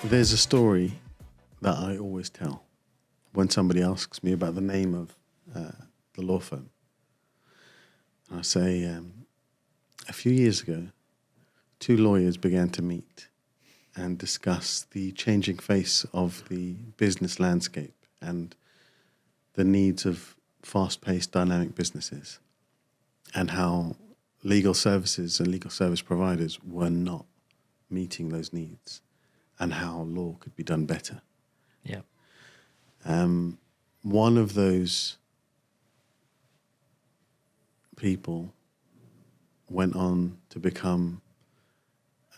There's a story that I always tell when somebody asks me about the name of the law firm. I say, a few years ago, two lawyers began to meet and discuss the changing face of the business landscape and the needs of fast-paced, dynamic businesses, and how legal services and legal service providers were not meeting those needs, and how law could be done better. Yeah. One of those people went on to become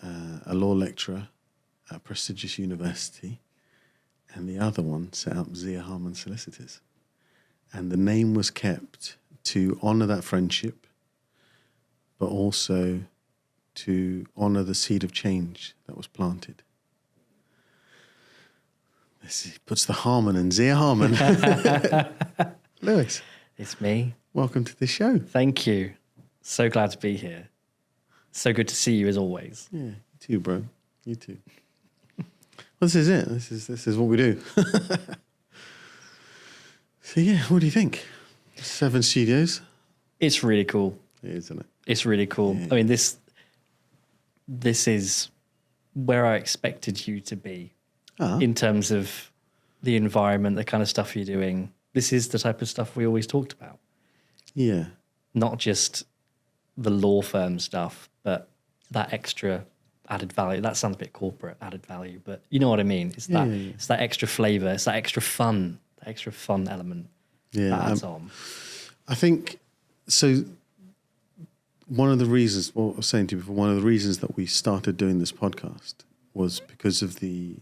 a law lecturer at a prestigious university, and the other one set up Harman Solicitors. And the name was kept to honour that friendship, but also to honour the seed of change that was planted. This puts the Harman and Harman. Lewis. It's me. Welcome to the show. Thank you. So glad to be here. So good to see you as always. Yeah, you too, bro. You too. Well, this is it. This is what we do. So yeah, what do you think? 7 studios. It's really cool. It is, isn't it? It's really cool. Yeah. I mean, this is where I expected you to be in terms of the environment, the kind of stuff you're doing. This is the type of stuff we always talked about. Yeah. Not just the law firm stuff, but that extra added value. That sounds a bit corporate, added value, but you know what I mean. It's that It's that extra flavour. It's that extra fun element that adds on. I think so. One of the reasons, what I was saying to you before, one of the reasons that we started doing this podcast was because of the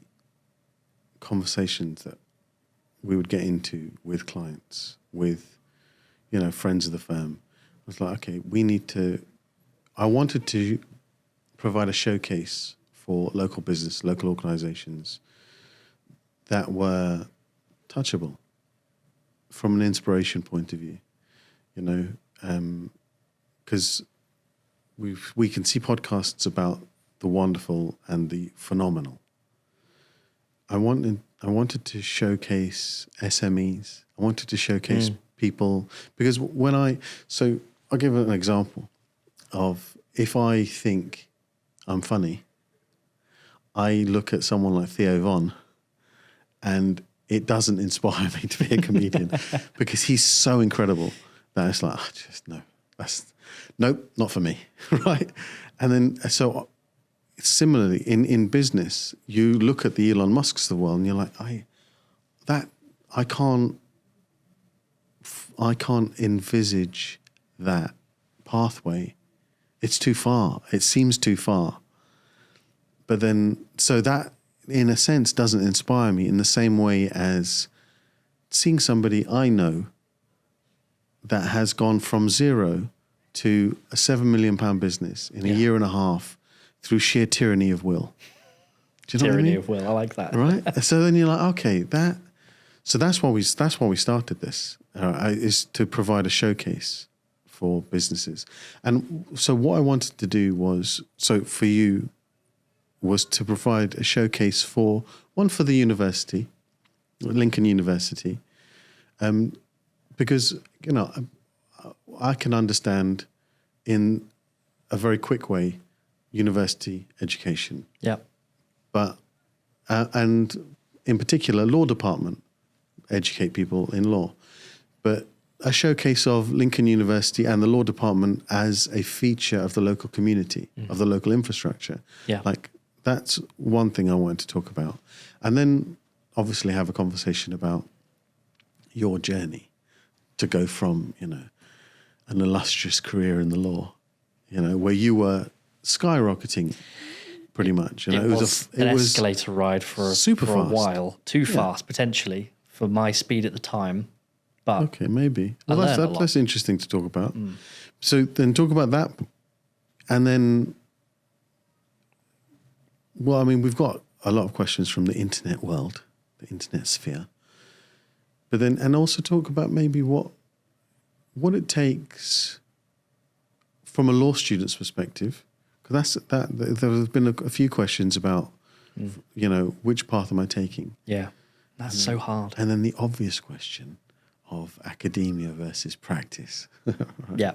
conversations that we would get into with clients, with, friends of the firm. I was like, okay, I wanted to provide a showcase for local business, local organizations that were touchable from an inspiration point of view, because we can see podcasts about the wonderful and the phenomenal. I wanted to showcase SMEs. I wanted to showcase people, because I'll give an example of, if I think I'm funny, I look at someone like Theo Von, and it doesn't inspire me to be a comedian because he's so incredible that it's like, nope, not for me, right? And then, so similarly, in business, you look at the Elon Musks of the world and you're like, I can't envisage that pathway. It's too far. It seems too far. But then, so that, in a sense, doesn't inspire me in the same way as seeing somebody I know that has gone from zero to a £7 million business in a year and a half through sheer tyranny of will. Do you know what I mean? Tyranny of will. I like that. Right? So then you're like, okay, that's why we started this, is to provide a showcase for businesses. And so what I wanted to do was to provide a showcase for the university, Lincoln University, because, I can understand in a very quick way university education. Yeah. But, and in particular, law department educate people in law. But a showcase of Lincoln University and the law department as a feature of the local community, of the local infrastructure. Yeah. Like, that's one thing I wanted to talk about. And then obviously have a conversation about your journey to go from, an illustrious career in the law, where you were skyrocketing pretty much. It was an escalator ride for a while. Too fast, potentially, for my speed at the time. But okay, maybe. Well, that's interesting to talk about. So then talk about that. And then, well, I mean, we've got a lot of questions from the internet world, the internet sphere. But then, and also talk about maybe what it takes from a law student's perspective, because there have been a few questions about Which path am I taking? Yeah. That's so hard. And then the obvious question of academia versus practice. Right? Yeah.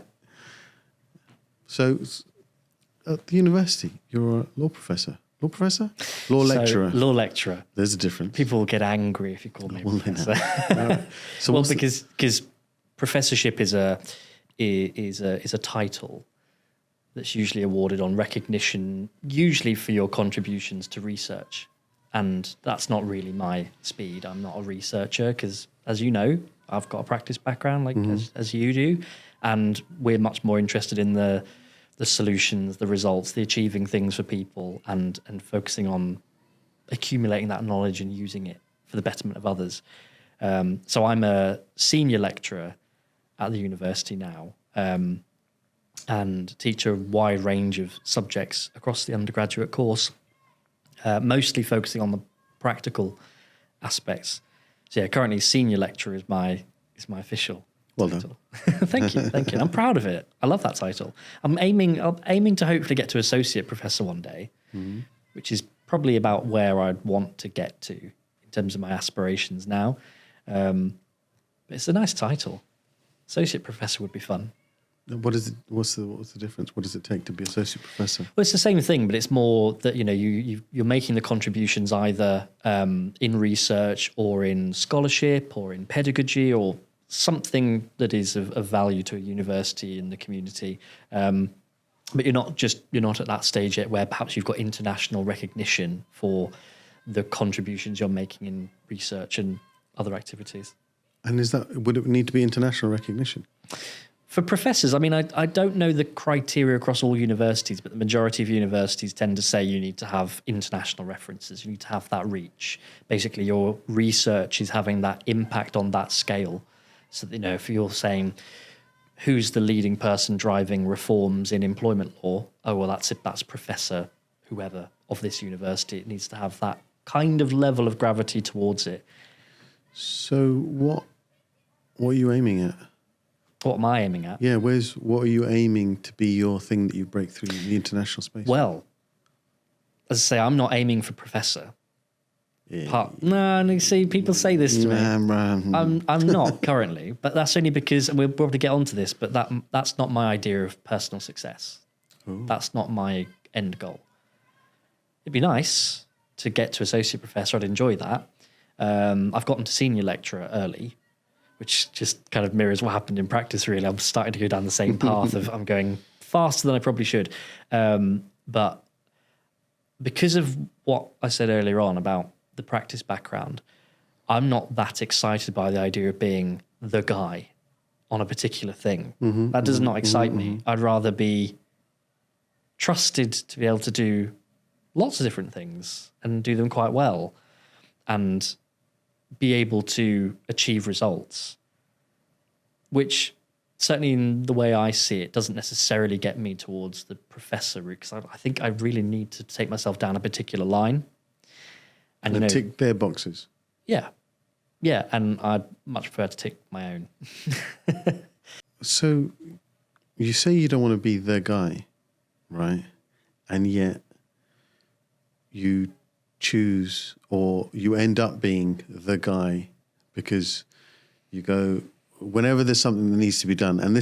So at the university, you're a law professor. Law professor? Law lecturer. Law lecturer. There's a difference. People will get angry if you call me a professor. So well, because professorship is a title that's usually awarded on recognition, usually for your contributions to research. And that's not really my speed. I'm not a researcher because, as you know, I've got a practice background as you do. And we're much more interested in the solutions, the results, the achieving things for people and focusing on accumulating that knowledge and using it for the betterment of others. So I'm a senior lecturer at the university now and teach a wide range of subjects across the undergraduate course. Mostly focusing on the practical aspects. So yeah, currently senior lecturer is my official title. Thank you. I'm proud of it. I love that title. I'm aiming to hopefully get to associate professor one day, which is probably about where I'd want to get to in terms of my aspirations now. But it's a nice title. Associate professor would be fun. What is it? What's the difference? What does it take to be associate professor? Well, it's the same thing, but it's more that you're making the contributions either in research or in scholarship or in pedagogy or something that is of value to a university in the community. But you're not at that stage yet where perhaps you've got international recognition for the contributions you're making in research and other activities. And would it need to be international recognition? For professors, I mean, I don't know the criteria across all universities, but the majority of universities tend to say you need to have international references. You need to have that reach. Basically, your research is having that impact on that scale. So, if you're saying, who's the leading person driving reforms in employment law? Oh, well, that's Professor whoever of this university. It needs to have that kind of level of gravity towards it. So what are you aiming at? What am I aiming at? Yeah, what are you aiming to be your thing that you break through in the international space? Well, as I say, I'm not aiming for professor. Yeah. No, see, people say this to me. I'm not currently, but that's only because, and we'll probably get onto this, but that's not my idea of personal success. Ooh. That's not my end goal. It'd be nice to get to associate professor. I'd enjoy that. I've gotten to senior lecturer early, which just kind of mirrors what happened in practice, really. I'm starting to go down the same path of I'm going faster than I probably should. But because of what I said earlier on about the practice background, I'm not that excited by the idea of being the guy on a particular thing. That does not excite me. I'd rather be trusted to be able to do lots of different things and do them quite well and be able to achieve results, which certainly in the way I see it doesn't necessarily get me towards the professor route, because I think I really need to take myself down a particular line. And tick their boxes. Yeah. Yeah, and I'd much prefer to tick my own. So you say you don't want to be the guy, right? And yet you choose, or you end up being the guy because you go, whenever there's something that needs to be done, and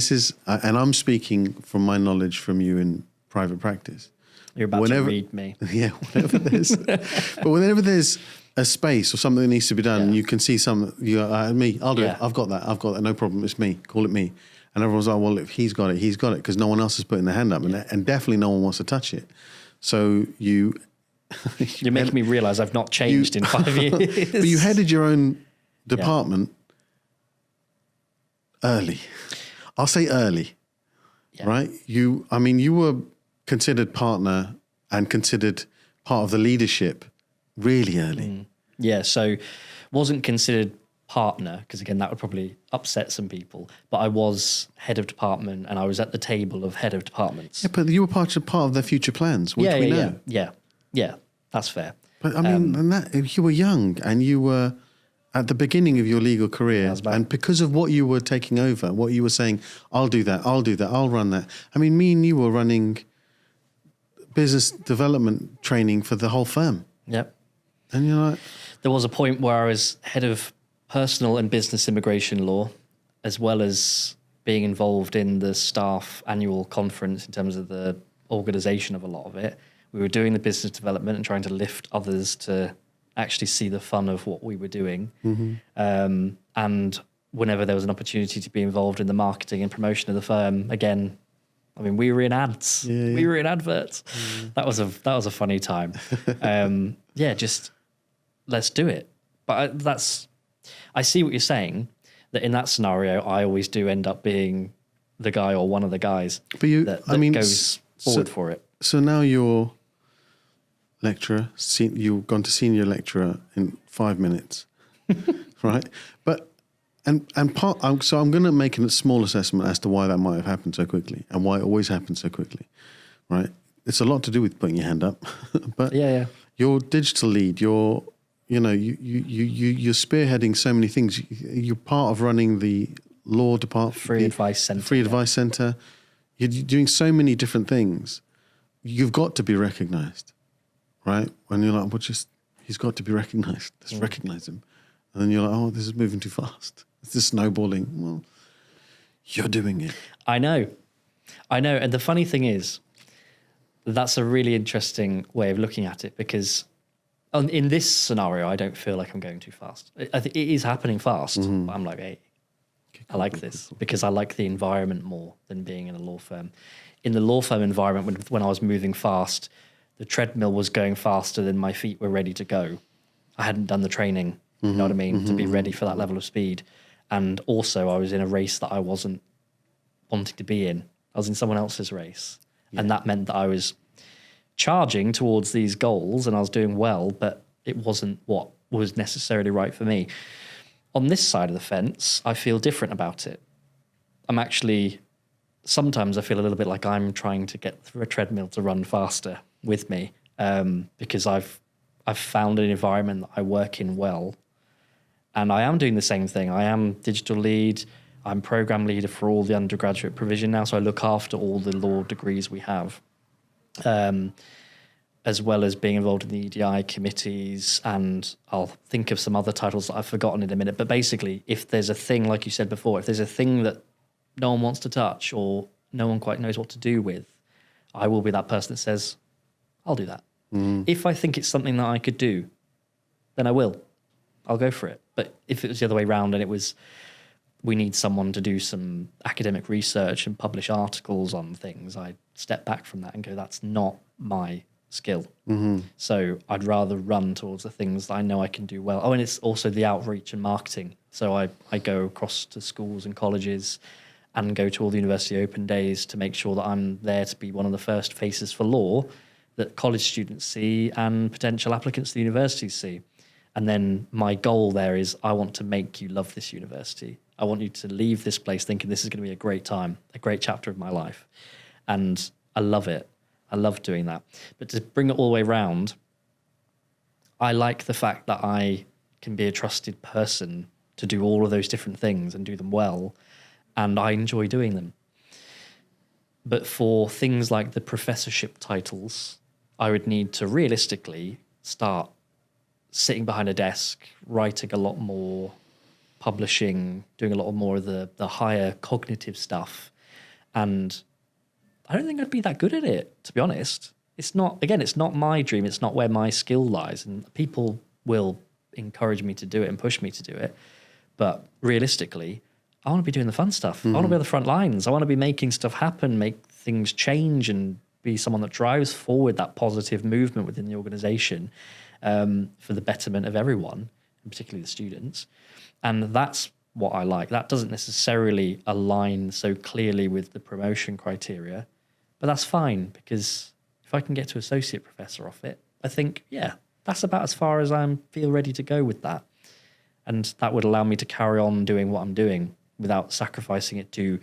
I'm speaking from my knowledge from you in private practice. You're about to read me. Yeah, whenever there's a space or something that needs to be done, and you can see me, I'll do it. I've got that, no problem. It's me, call it me. And everyone's like, well, if he's got it, because no one else is putting their hand up, and definitely no one wants to touch it. So you're making me realise I've not changed in 5 years. But you headed your own department early. I'll say early, right? You were considered partner and considered part of the leadership really early. Yeah, so wasn't considered partner, because again, that would probably upset some people, but I was head of department and I was at the table of head of departments. Yeah, but you were part of their future plans, which we know. Yeah, that's fair. But you were young and you were at the beginning of your legal career, and because of what you were taking over, what you were saying, I'll do that, I'll run that. I mean, me and you were running business development training for the whole firm. Yep. And you're like, There was a point where I was head of personal and business immigration law, as well as being involved in the staff annual conference in terms of the organisation of a lot of it. We were doing the business development and trying to lift others to actually see the fun of what we were doing. And whenever there was an opportunity to be involved in the marketing and promotion of the firm, again, I mean, we were in ads. Yeah. We were in adverts. That was a funny time. Just let's do it. But I see what you're saying, that in that scenario, I always do end up being the guy or one of the guys that goes forward for it. So now you're lecturer, you've gone to senior lecturer in 5 minutes, right? But so I'm going to make a small assessment as to why that might have happened so quickly and why it always happens so quickly, right? It's a lot to do with putting your hand up, but you're digital lead. You're spearheading so many things. You're part of running the law department, Free advice center. You're doing so many different things. You've got to be recognized, right? When you're like, he's got to be recognized. Let's recognize him. And then you're like, oh, this is moving too fast. It's just snowballing. Well, you're doing it. I know. And the funny thing is, that's a really interesting way of looking at it, because in this scenario, I don't feel like I'm going too fast. I think it is happening fast, but I'm like, hey, I like this because I like the environment more than being in a law firm. In the law firm environment, when I was moving fast, the treadmill was going faster than my feet were ready to go. I hadn't done the training, you know what I mean, to be ready for that level of speed. And also I was in a race that I wasn't wanting to be in. I was in someone else's race. Yeah. And that meant that I was charging towards these goals and I was doing well, but it wasn't what was necessarily right for me. On this side of the fence, I feel different about it. Sometimes I feel a little bit like I'm trying to get through a treadmill to run faster with me, because I've found an environment that I work in well. And I am doing the same thing. I am digital lead. I'm program leader for all the undergraduate provision now. So I look after all the law degrees we have, as well as being involved in the EDI committees. And I'll think of some other titles that I've forgotten in a minute. But basically, if there's a thing, like you said before, if there's a thing that no one wants to touch or no one quite knows what to do with, I will be that person that says, I'll do that. If I think it's something that I could do, then I will. I'll go for it. But if it was the other way around and it was, we need someone to do some academic research and publish articles on things, I'd step back from that and go, that's not my skill. So I'd rather run towards the things that I know I can do well. Oh, and it's also the outreach and marketing. So I go across to schools and colleges and go to all the university open days to make sure that I'm there to be one of the first faces for law that college students see and potential applicants to the universities see. And then my goal there is I want to make you love this university. I want you to leave this place thinking this is going to be a great time, a great chapter of my life. And I love it. I love doing that. But to bring it all the way around, I like the fact that I can be a trusted person to do all of those different things and do them well. And I enjoy doing them. But for things like the professorship titles, I would need to realistically start sitting behind a desk, writing a lot more, publishing, doing a lot more of the higher cognitive stuff. And I don't think I'd be that good at it, to be honest. It's not my dream. It's not where my skill lies. And people will encourage me to do it and push me to do it. But realistically, I want to be doing the fun stuff. I want to be on the front lines. I want to be making stuff happen, make things change, and be someone that drives forward that positive movement within the organization for the betterment of everyone, and particularly the students. And that's what I like. That doesn't necessarily align so clearly with the promotion criteria, but that's fine, because if I can get to associate professor off it, I think, yeah, that's about as far as I feel ready to go with that. And that would allow me to carry on doing what I'm doing without sacrificing it to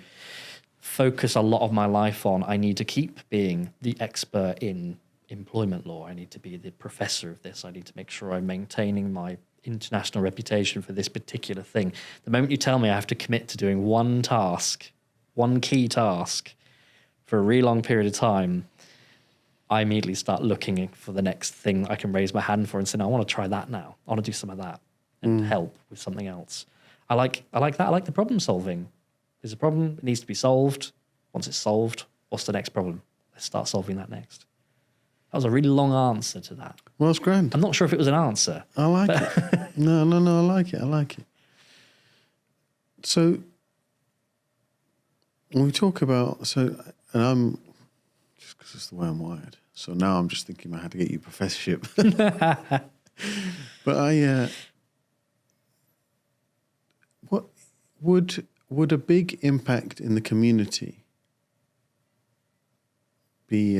focus a lot of my life on, I need to keep being the expert in employment law. I need to be the professor of this. I need to make sure I'm maintaining my international reputation for this particular thing. The moment you tell me I have to commit to doing one task, one key task for a really long period of time, I immediately start looking for the next thing that I can raise my hand for and say, no, I want to try that now. I want to do some of that and help with something else. I like that. I like the problem solving. There's a problem, it needs to be solved. Once it's solved, what's the next problem? Let's start solving that next. That was a really long answer to that. Well, it's grand. I'm not sure if it was an answer. I like it. No, I like it. So when we talk about, and I'm, just because it's the way I'm wired, so now I'm just thinking about how to get you a professorship. But what would a big impact in the community be,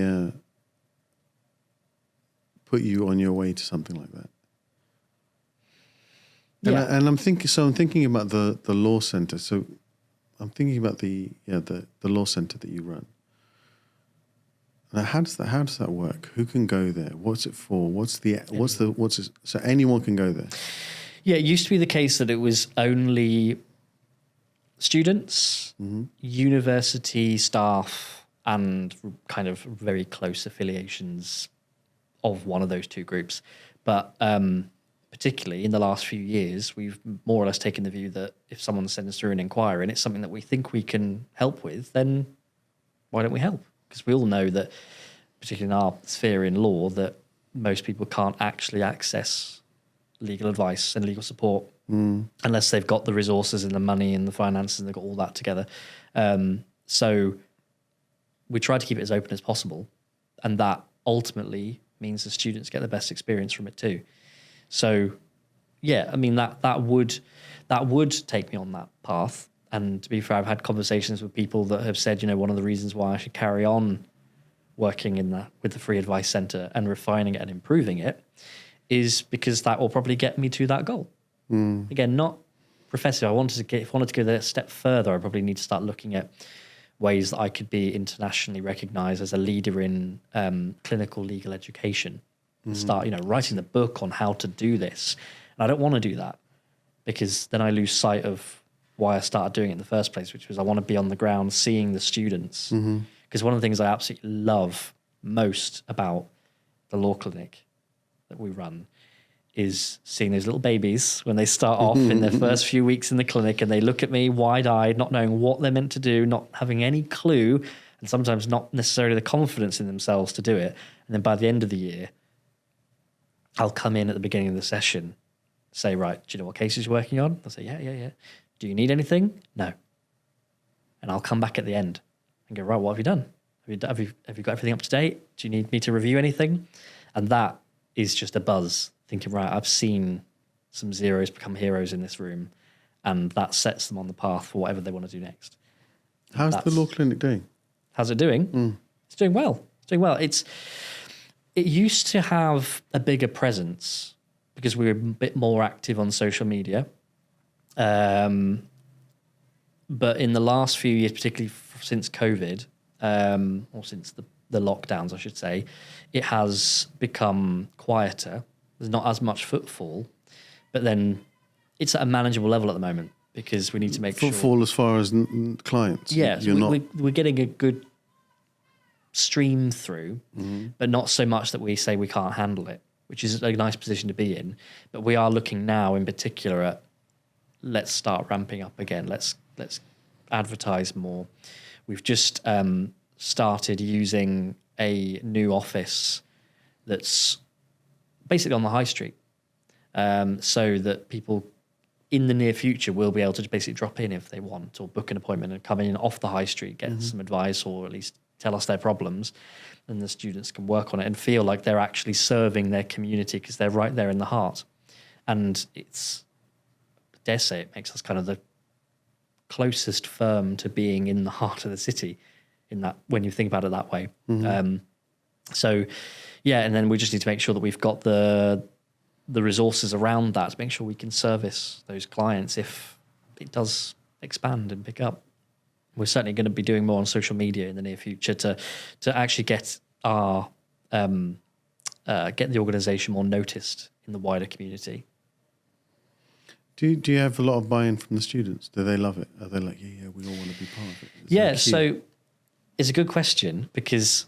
put you on your way to something like that? Yeah. And I'm thinking about the law center. So I'm thinking about the law center that you run. Now, how does that work? Who can go there? What's it for? So anyone can go there? Yeah, it used to be the case that it was only students, university staff, and kind of very close affiliations of one of those two groups. But particularly in the last few years, we've more or less taken the view that if someone sends through an inquiry and it's something that we think we can help with, then why don't we help? Because we all know that, particularly in our sphere in law, that most people can't actually access legal advice and legal support unless they've got the resources and the money and the finances and they've got all that together. So we try to keep it as open as possible, and that ultimately means the students get the best experience from it too. So, yeah, I mean that would take me on that path. And to be fair, I've had conversations with people that have said, one of the reasons why I should carry on working with the Free Advice Centre and refining it and improving it is because that will probably get me to that goal. Again, not professor. If I wanted to go that step further, I probably need to start looking at ways that I could be internationally recognised as a leader in clinical legal education. Start, writing the book on how to do this. And I don't want to do that because then I lose sight of why I started doing it in the first place, which was I want to be on the ground seeing the students. Because one of the things I absolutely love most about the law clinic that we run is seeing those little babies when they start off in their first few weeks in the clinic and they look at me wide-eyed, not knowing what they're meant to do, not having any clue, and sometimes not necessarily the confidence in themselves to do it. And then by the end of the year, I'll come in at the beginning of the session, say, right, do you know what cases you're working on? They'll say, yeah. Do you need anything? No. And I'll come back at the end and go, right, what have you done? Have you got everything up to date? Do you need me to review anything? And that is just a buzz, thinking, right, I've seen some zeros become heroes in this room, and that sets them on the path for whatever they want to do next. How's the law clinic doing? How's it doing? It's doing well. It used to have a bigger presence because we were a bit more active on social media. But in the last few years, particularly since COVID, or since the lockdowns, I should say, it has become quieter. There's not as much footfall, but then it's at a manageable level at the moment because we need to make footfall as far as clients. Yeah, we're getting a good stream through, but not so much that we say we can't handle it, which is a nice position to be in. But we are looking now in particular at let's start ramping up again. Let's advertise more. We've just started using a new office that's basically on the high street, so that people in the near future will be able to basically drop in if they want or book an appointment and come in off the high street, get some advice or at least tell us their problems, and the students can work on it and feel like they're actually serving their community because they're right there in the heart. And it's, I dare say, it makes us kind of the closest firm to being in the heart of the city in that, when you think about it that way. So yeah, and then we just need to make sure that we've got the resources around that to make sure we can service those clients if it does expand and pick up. We're certainly going to be doing more on social media in the near future to actually get our get the organisation more noticed in the wider community. Do you have a lot of buy-in from the students? Do they love it? Are they like, yeah, we all want to be part of it? So it's a good question because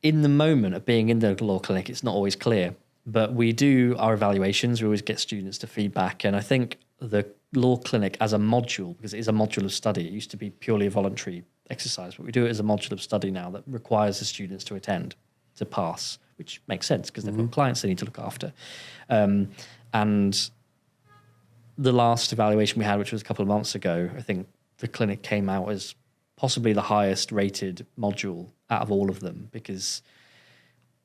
in the moment of being in the law clinic, it's not always clear. But we do our evaluations. We always get students to feedback. And I think the law clinic as a module, because it is a module of study, it used to be purely a voluntary exercise, but we do it as a module of study now that requires the students to attend, to pass, which makes sense because they've got clients they need to look after. And the last evaluation we had, which was a couple of months ago, I think the clinic came out as possibly the highest rated module out of all of them, because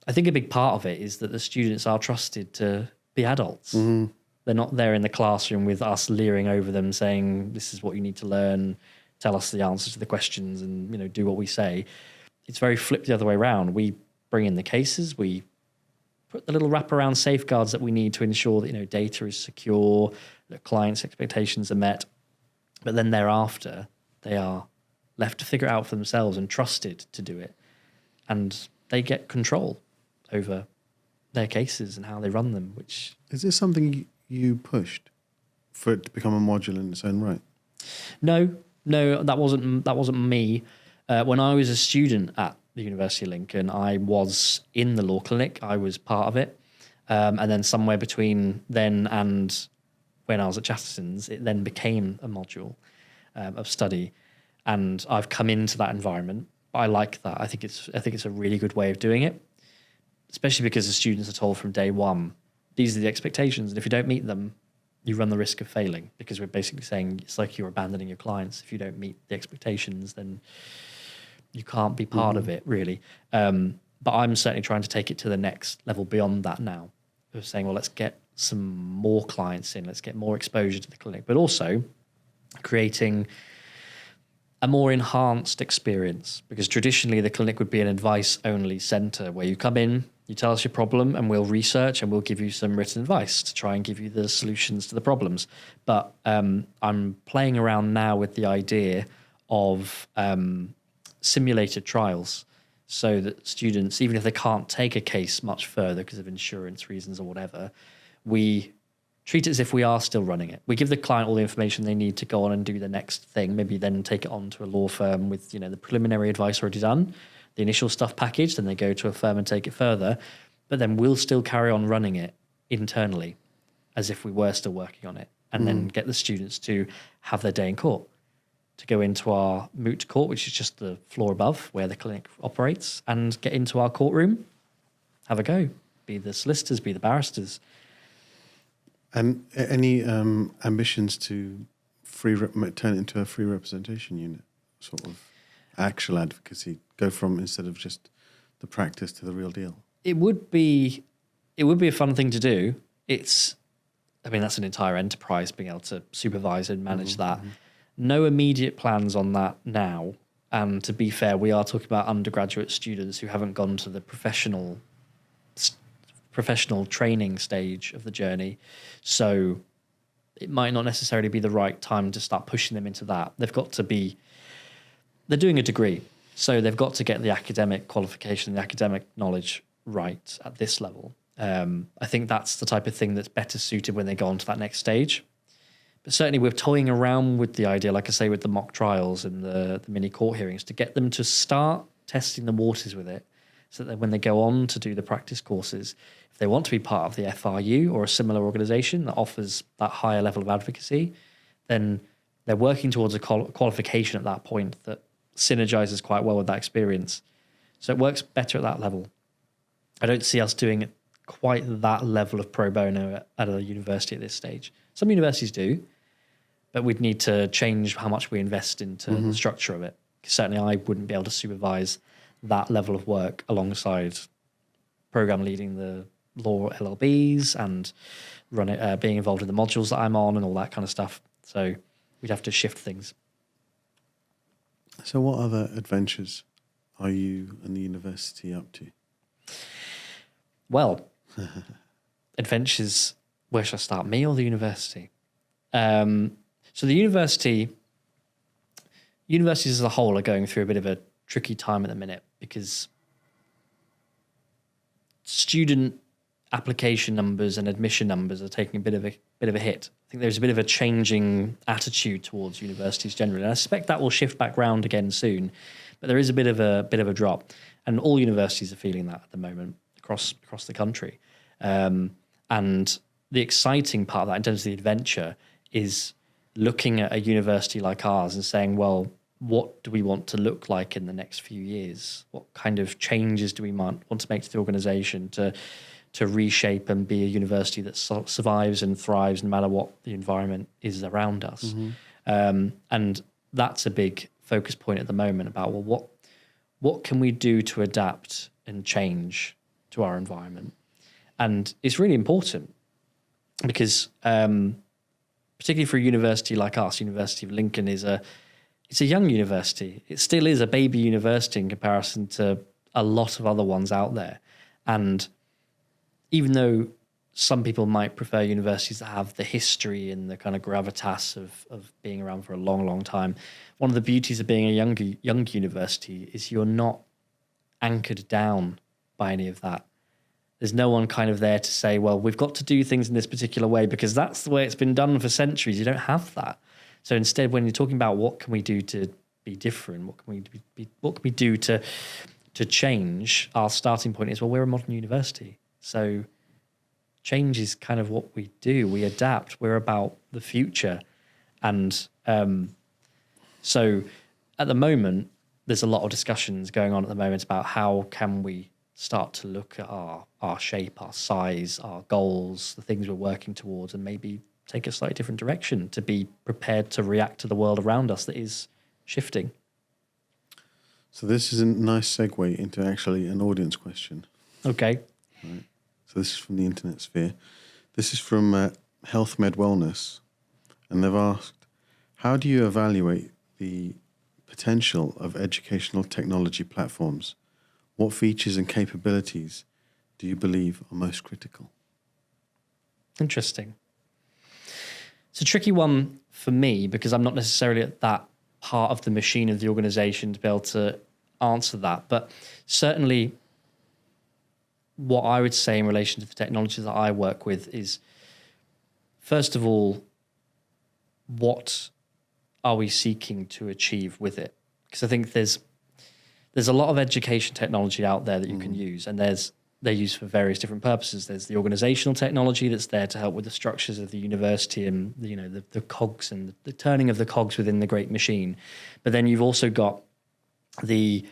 I think a big part of it is that the students are trusted to be adults. They're not there in the classroom with us leering over them saying, this is what you need to learn, tell us the answers to the questions and, you know, do what we say. It's very flipped the other way around. We bring in the cases, we put the little wraparound safeguards that we need to ensure that, you know, data is secure, that clients' expectations are met. But then thereafter, they are left to figure it out for themselves and trusted to do it. And they get control over their cases and how they run them, which... Is this something you pushed for it to become a module in its own right? No, that wasn't me. When I was a student at the University of Lincoln, I was in the law clinic. I was part of it. And then somewhere between then and when I was at Chatterton's, it then became a module of study. And I've come into that environment. I like that. I think it's a really good way of doing it, especially because the students are told from day one, these are the expectations, and if you don't meet them, you run the risk of failing, because we're basically saying it's like you're abandoning your clients. If you don't meet the expectations, then you can't be part of it, really. But I'm certainly trying to take it to the next level beyond that now, of saying, well, let's get some more clients in, let's get more exposure to the clinic, but also creating a more enhanced experience, because traditionally the clinic would be an advice-only centre where you come in, you tell us your problem, and we'll research and we'll give you some written advice to try and give you the solutions to the problems. But I'm playing around now with the idea of simulated trials, so that students, even if they can't take a case much further because of insurance reasons or whatever, we treat it as if we are still running it. We give the client all the information they need to go on and do the next thing, maybe then take it on to a law firm with, you know, the preliminary advice already done, the initial stuff packaged, then they go to a firm and take it further. But then we'll still carry on running it internally as if we were still working on it, and then get the students to have their day in court, to go into our moot court, which is just the floor above where the clinic operates, and get into our courtroom, have a go, be the solicitors, be the barristers. And any ambitions to turn it into a free representation unit, sort of actual advocacy, go from instead of just the practice to the real deal? It would be a fun thing to do. That's an entire enterprise, being able to supervise and manage that. No immediate plans on that now. And to be fair, we are talking about undergraduate students who haven't gone to the professional training stage of the journey. So it might not necessarily be the right time to start pushing them into that. They're doing a degree, so they've got to get the academic qualification, the academic knowledge right at this level. I think that's the type of thing that's better suited when they go on to that next stage. But certainly we're toying around with the idea, like I say, with the mock trials and the mini court hearings, to get them to start testing the waters with it, so that when they go on to do the practice courses, if they want to be part of the FRU or a similar organisation that offers that higher level of advocacy, then they're working towards a qualification at that point that synergizes quite well with that experience. So it works better at that level. I don't see us doing it quite that level of pro bono at a university at this stage. Some universities do, but we'd need to change how much we invest into the structure of it. Certainly I wouldn't be able to supervise that level of work alongside program leading the law LLBs and being involved in the modules that I'm on and all that kind of stuff. So we'd have to shift things. So what other adventures are you and the university up to? Well, adventures, where should I start, me or the university? So the universities as a whole are going through a bit of a tricky time at the minute, because student application numbers and admission numbers are taking a bit of a hit. I think there's a bit of a changing attitude towards universities generally, and I suspect that will shift back round again soon. But there is a bit of a drop, And all universities are feeling that at the moment across the country. And the exciting part of that in terms of the adventure is looking at a university like ours and saying, well, what do we want to look like in the next few years? What kind of changes do we want to make to the organization to reshape and be a university that survives and thrives no matter what the environment is around us? And that's a big focus point at the moment about, well, what can we do to adapt and change to our environment? And it's really important because particularly for a university like us, University of Lincoln it's a young university. It still is a baby university in comparison to a lot of other ones out there. And even though some people might prefer universities that have the history and the kind of gravitas of being around for a long, long time, one of the beauties of being a young university is you're not anchored down by any of that. There's no one kind of there to say, well, we've got to do things in this particular way because that's the way it's been done for centuries. You don't have that. So instead, when you're talking about what can we do to be different, what can we do to change, our starting point is, well, we're a modern university. So change is kind of what we do. We adapt. We're about the future. And so at the moment, there's a lot of discussions going on at the moment about how can we start to look at our shape, our size, our goals, the things we're working towards, and maybe take a slightly different direction to be prepared to react to the world around us that is shifting. So this is a nice segue into actually an audience question. Okay. Right. So this is from the internet sphere. This is from Health Med Wellness, and they've asked, how do you evaluate the potential of educational technology platforms? What features and capabilities do you believe are most critical? Interesting. It's a tricky one for me because I'm not necessarily at that part of the machine of the organization to be able to answer that. But certainly what I would say in relation to the technologies that I work with is, first of all, what are we seeking to achieve with it? Because I think there's a lot of education technology out there that you can use, and they're used for various different purposes. There's the organizational technology that's there to help with the structures of the university and the cogs and the turning of the cogs within the great machine. But then you've also got the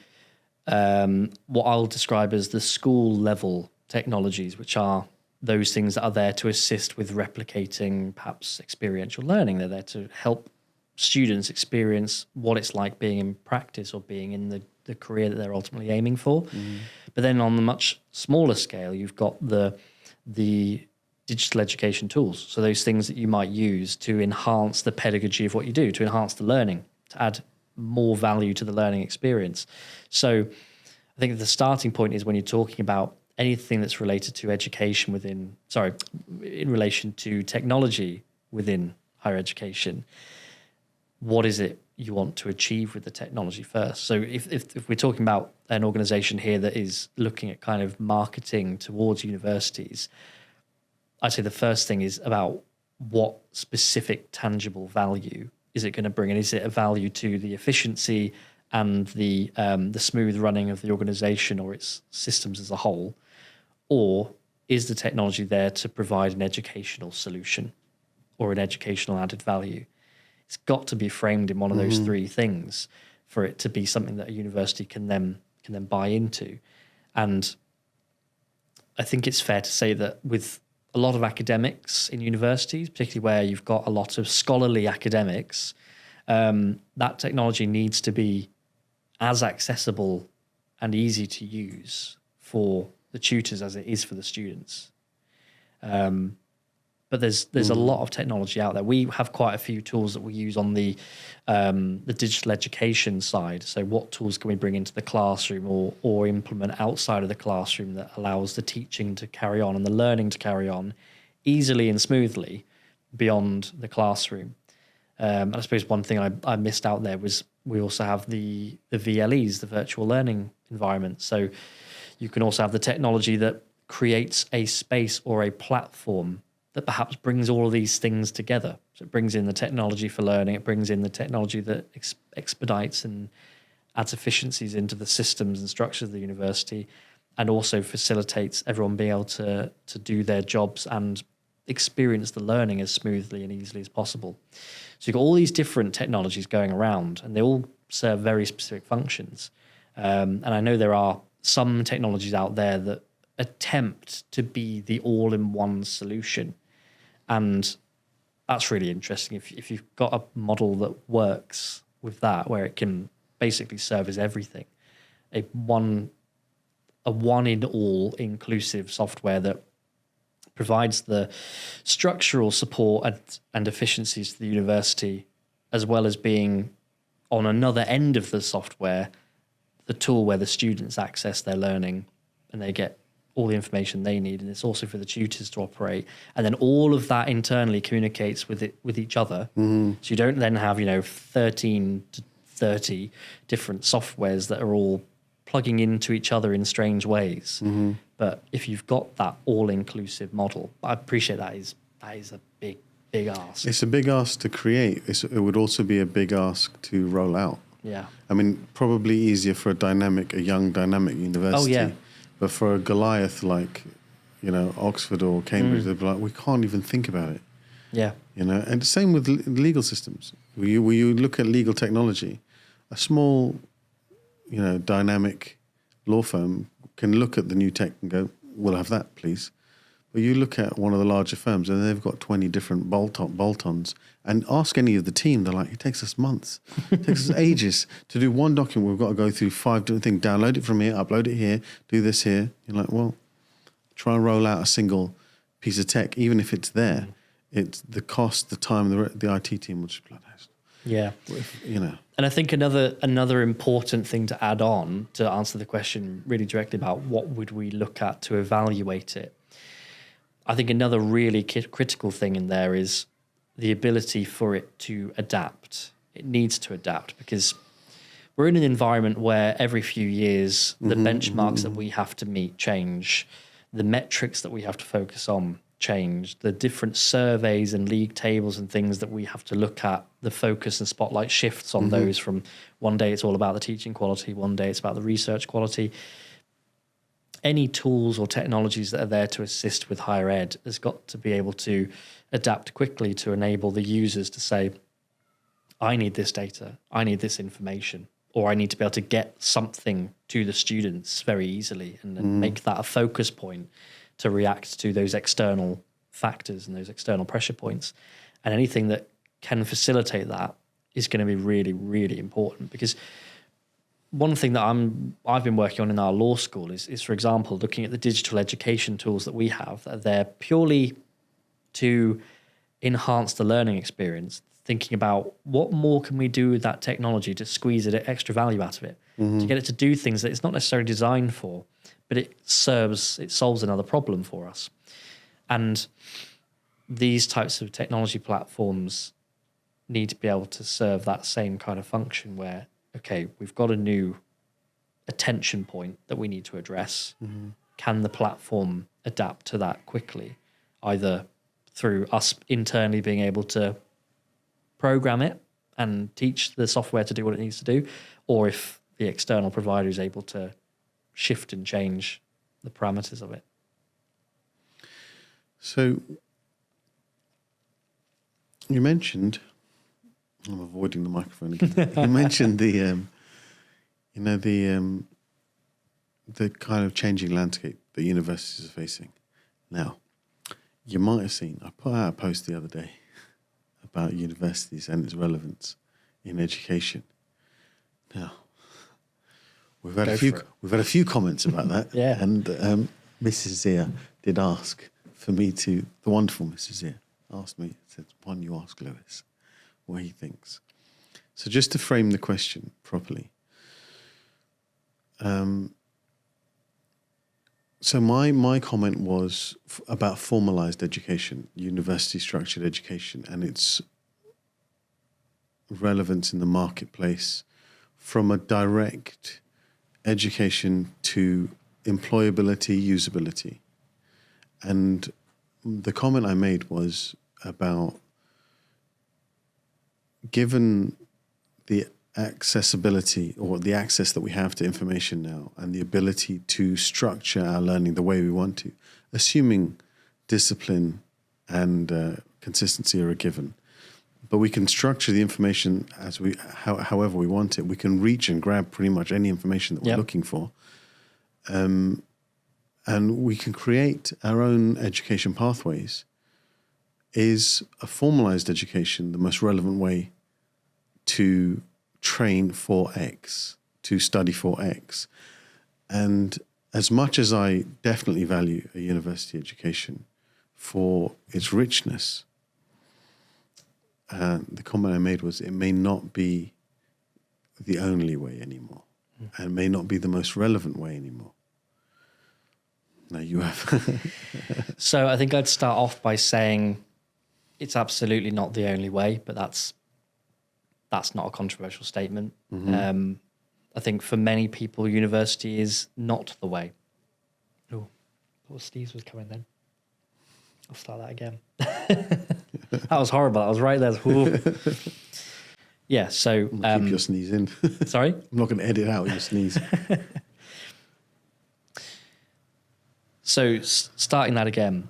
what I'll describe as the school level technologies, which are those things that are there to assist with replicating perhaps experiential learning. They're there to help students experience what it's like being in practice or being in the career that they're ultimately aiming for. But then on the much smaller scale, you've got the digital education tools. So those things that you might use to enhance the pedagogy of what you do, to enhance the learning, to add more value to the learning experience. So I think the starting point is when you're talking about anything that's related to education in relation to technology within higher education, what is it you want to achieve with the technology first? So if we're talking about an organization here that is looking at kind of marketing towards universities, I'd say the first thing is about what specific tangible value is it going to bring, and is it a value to the efficiency and the smooth running of the organization or its systems as a whole, or is the technology there to provide an educational solution or an educational added value? It's got to be framed in one of those three things for it to be something that a university can then buy into. And I think it's fair to say that with a lot of academics in universities, particularly where you've got a lot of scholarly academics, that technology needs to be as accessible and easy to use for the tutors as it is for the students. But there's a lot of technology out there. We have quite a few tools that we use on the digital education side. So what tools can we bring into the classroom or implement outside of the classroom that allows the teaching to carry on and the learning to carry on easily and smoothly beyond the classroom? And I suppose one thing I missed out there was we also have the VLEs, the virtual learning environment. So you can also have the technology that creates a space or a platform that perhaps brings all of these things together. So it brings in the technology for learning, it brings in the technology that expedites and adds efficiencies into the systems and structures of the university, and also facilitates everyone being able to do their jobs and experience the learning as smoothly and easily as possible. So you've got all these different technologies going around, and they all serve very specific functions. And I know there are some technologies out there that attempt to be the all-in-one solution. And that's really interesting. If you've got a model that works with that, where it can basically serve as everything, a one-in-all inclusive software that provides the structural support and efficiencies to the university, as well as being on another end of the software, the tool where the students access their learning and they get all the information they need, and it's also for the tutors to operate, and then all of that internally communicates with each other. So you don't then have 13 to 30 different softwares that are all plugging into each other in strange ways. But if you've got that all-inclusive model, I appreciate that is a big ask. It's a big ask to create. It would also be a big ask to roll out. Yeah. I mean, probably easier for a young dynamic university. Oh, yeah. But for a Goliath like, Oxford or Cambridge, they'd be like, we can't even think about it. Yeah. And the same with legal systems. When you look at legal technology, a small, dynamic law firm can look at the new tech and go, we'll have that, please. But you look at one of the larger firms and they've got 20 different bolt-ons, and ask any of the team, they're like, it takes us months. It takes us ages to do one document. We've got to go through 5 different things, download it from here, upload it here, do this here. You're like, well, try and roll out a single piece of tech, even if it's there. It's the cost, the time, the IT team will just be like, yeah. And I think another important thing to add on to answer the question really directly about what would we look at to evaluate it. I think another really critical thing in there is the ability for it to adapt. It needs to adapt because we're in an environment where every few years the benchmarks that we have to meet change, the metrics that we have to focus on change, the different surveys and league tables and things that we have to look at, the focus and spotlight shifts on those from one day it's all about the teaching quality, one day it's about the research quality. Any tools or technologies that are there to assist with higher ed has got to be able to adapt quickly to enable the users to say, I need this data, I need this information, or I need to be able to get something to the students very easily and make that a focus point to react to those external factors and those external pressure points. And anything that can facilitate that is going to be really, really important, because one thing that I've been working on in our law school is, for example, looking at the digital education tools that we have. That are there purely to enhance the learning experience, thinking about what more can we do with that technology to squeeze extra value out of it, to get it to do things that it's not necessarily designed for, but it solves another problem for us. And these types of technology platforms need to be able to serve that same kind of function where, okay, we've got a new attention point that we need to address. Can the platform adapt to that quickly, either through us internally being able to program it and teach the software to do what it needs to do, or if the external provider is able to shift and change the parameters of it? So you mentioned, I'm avoiding the microphone again. You mentioned the kind of changing landscape that universities are facing. Now, you might have seen, I put out a post the other day about universities and its relevance in education. Now, we've had a few comments about that. Yeah. And Mrs. Zia did ask for me to, the wonderful Mrs. Zia asked me, said, why don't you ask Lewis what he thinks? So just to frame the question properly. So my comment was about formalized education, university structured education, and its relevance in the marketplace from a direct education to employability, usability. And the comment I made was about, given the accessibility, or the access that we have to information now, and the ability to structure our learning the way we want to, assuming discipline and consistency are a given. But we can structure the information however we want it. We can reach and grab pretty much any information that we're looking for. And we can create our own education pathways. Is a formalized education the most relevant way to train for X, to study for X? And as much as I definitely value a university education for its richness, the comment I made was it may not be the only way anymore, and may not be the most relevant way anymore. Now you have. So I think I'd start off by saying it's absolutely not the only way, but that's not a controversial statement. Mm-hmm. I think for many people, university is not the way. Oh, I thought Steve's was coming then. I'll start that again. That was horrible. I was right there. Yeah, so... keep your sneeze in. Sorry? I'm not going to edit out your sneeze. So starting that again,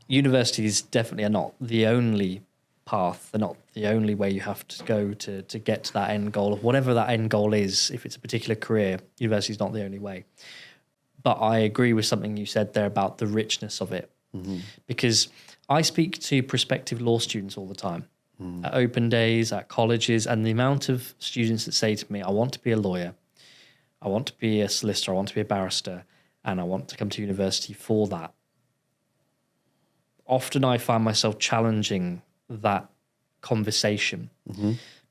universities definitely are not the only path. They're not the only way you have to go to get to that end goal, of whatever that end goal is. If it's a particular career, university is not the only way. But I agree with something you said there about the richness of it. Mm-hmm. Because I speak to prospective law students all the time, at open days, at colleges, and the amount of students that say to me, I want to be a lawyer, I want to be a solicitor, I want to be a barrister, and I want to come to university for that. Often I find myself challenging that conversation,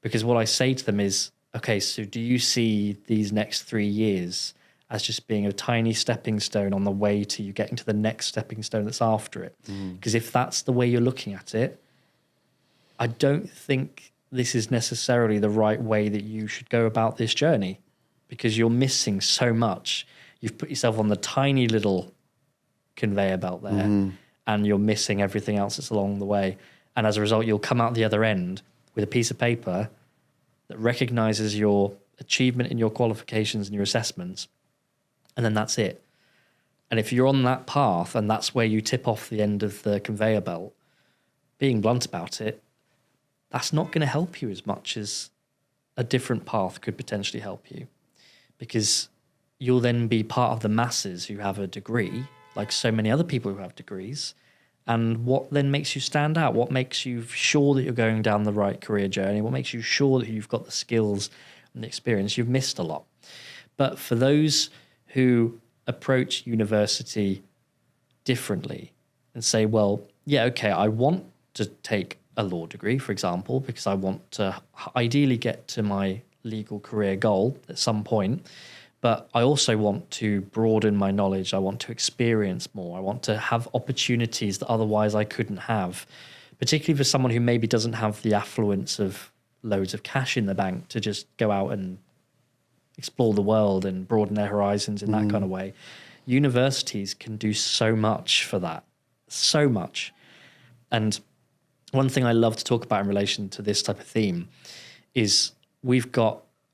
because what I say to them is, okay, so do you see these next 3 years as just being a tiny stepping stone on the way to you getting to the next stepping stone that's after it? Because if that's the way you're looking at it, I don't think this is necessarily the right way that you should go about this journey, because you're missing so much. You've put yourself on the tiny little conveyor belt there, and you're missing everything else that's along the way. And as a result, you'll come out the other end with a piece of paper that recognizes your achievement in your qualifications and your assessments, and then that's it. And if you're on that path and that's where you tip off the end of the conveyor belt, being blunt about it, that's not going to help you as much as a different path could potentially help you, because you'll then be part of the masses who have a degree, like so many other people who have degrees. And what then makes you stand out? What makes you sure that you're going down the right career journey? What makes you sure that you've got the skills and the experience? You've missed a lot. But for those who approach university differently and say, well, yeah, okay, I want to take a law degree, for example, because I want to ideally get to my legal career goal at some point, but I also want to broaden my knowledge. I want to experience more. I want to have opportunities that otherwise I couldn't have, particularly for someone who maybe doesn't have the affluence of loads of cash in the bank to just go out and explore the world and broaden their horizons in that kind of way. Universities can do so much for that, so much. And one thing I love to talk about in relation to this type of theme is